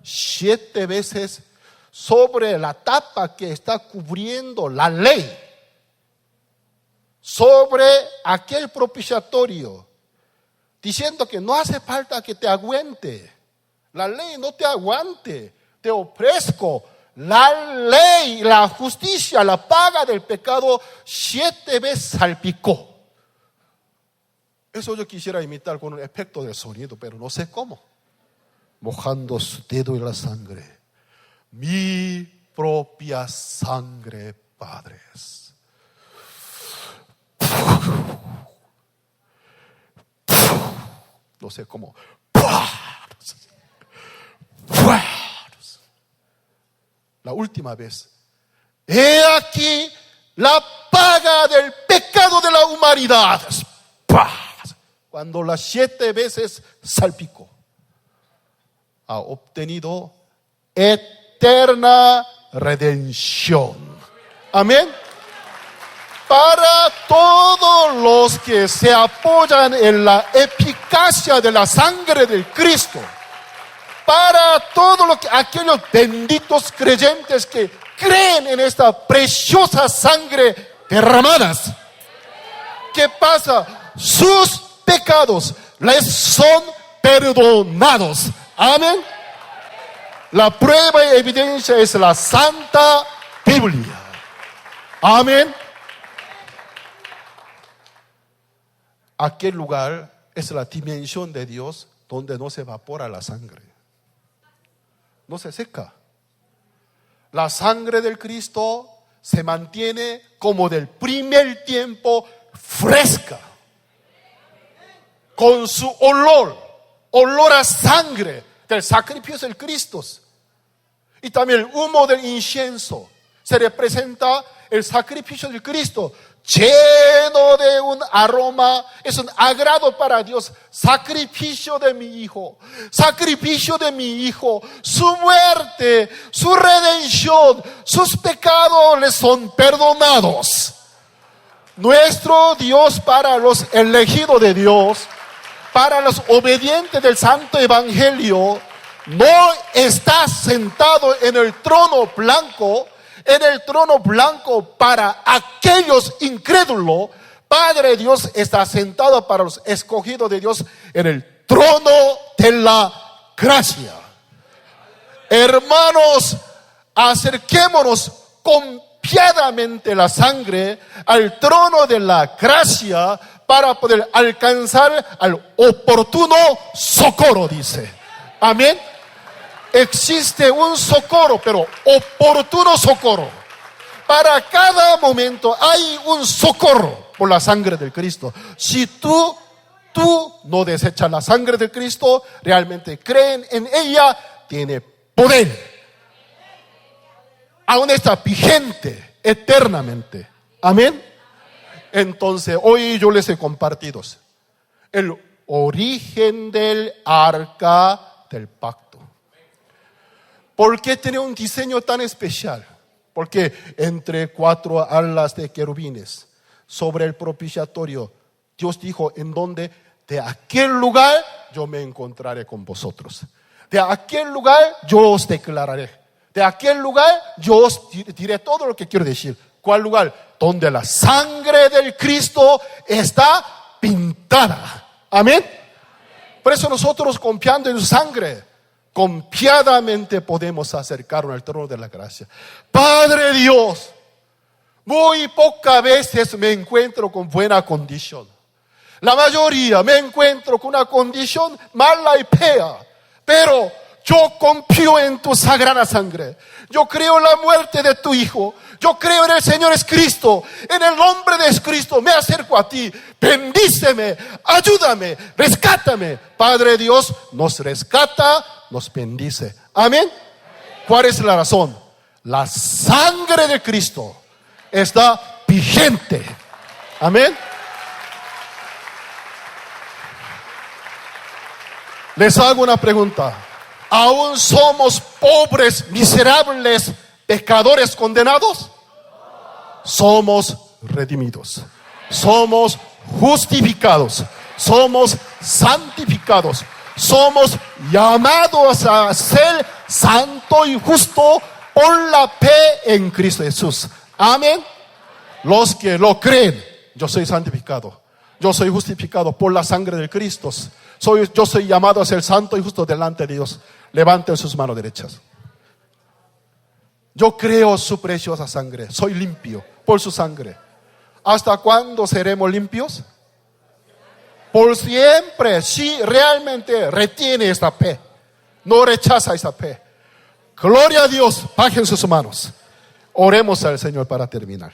7 veces sobre la tapa que está cubriendo la ley, sobre aquel propiciatorio, diciendo que no hace falta que te aguante, la ley no te aguante, te ofrezco la ley, la justicia, la paga del pecado 7 veces salpicó. Eso yo quisiera imitar con un efecto de sonido, pero no sé cómo. Mojando su dedo en la sangre. Mi propia sangre, padres. No sé cómo. La última vez. He aquí la paga del pecado de la humanidad. Cuando las 7 veces salpicó, ha obtenido eterna redención. Amén. Para todos los que se apoyan en la eficacia de la sangre de Cristo, para todos aquellos benditos creyentes que creen en esta preciosa sangre derramadas, ¿qué pasa? Sus pecados les son perdonados. Amén. La prueba y evidencia es la Santa Biblia. Amén. Aquel lugar es la dimensión de Dios donde no se evapora la sangre, no se seca. La sangre del Cristo se mantiene como del primer tiempo, fresca, con su olor a sangre del sacrificio del Cristo. Y también el humo del incienso se representa el sacrificio del Cristo, lleno de un aroma, es un agrado para Dios. Sacrificio de mi Hijo, sacrificio de mi Hijo, su muerte, su redención, sus pecados les son perdonados. Nuestro Dios, para los elegidos de Dios, para los obedientes del Santo Evangelio, no está sentado en el trono blanco. En el trono blanco para aquellos incrédulos, Padre Dios está sentado para los escogidos de Dios en el trono de la gracia. Hermanos, acerquémonos confiadamente la sangre al trono de la gracia para poder alcanzar al oportuno socorro, dice. Amén. Existe un socorro, pero oportuno socorro. Para cada momento hay un socorro por la sangre del Cristo. Si tú no desechas la sangre de Cristo, realmente creen en ella, tiene poder. Aún está vigente eternamente. Amén. Entonces, hoy yo les he compartido el origen del arca del pacto. ¿Por qué tiene un diseño tan especial? Porque entre 4 alas de querubines sobre el propiciatorio, Dios dijo: ¿en dónde? De aquel lugar yo me encontraré con vosotros. De aquel lugar yo os declararé. De aquel lugar yo os diré todo lo que quiero decir. ¿Cuál lugar? Donde la sangre del Cristo está pintada. Amén. Por eso nosotros, confiando en su sangre, confiadamente podemos acercarnos al trono de la gracia. Padre Dios, muy pocas veces me encuentro con buena condición. La mayoría me encuentro con una condición mala y fea. Pero yo confío en tu sagrada sangre. Yo creo en la muerte de tu Hijo. Yo creo en el Señor Jesucristo. En el nombre de Jesucristo me acerco a ti. Bendíceme, ayúdame, rescátame. Padre Dios nos rescata, nos bendice. Amén. ¿Cuál es la razón? La sangre de Cristo está vigente. Amén. Les hago una pregunta. ¿Aún somos pobres, miserables, pecadores condenados? Somos redimidos. Somos justificados. Somos santificados. Somos llamados a ser santo y justo por la fe en Cristo Jesús. Amén. Los que lo creen, yo soy santificado, yo soy justificado por la sangre de Cristo. Yo soy llamado a ser santo y justo delante de Dios. Levanten sus manos derechas. Yo creo su preciosa sangre. Soy limpio por su sangre. ¿Hasta cuándo seremos limpios? Por siempre. Si realmente retiene esta fe, no rechaza esta fe. Gloria a Dios. Bajen sus manos. Oremos al Señor para terminar.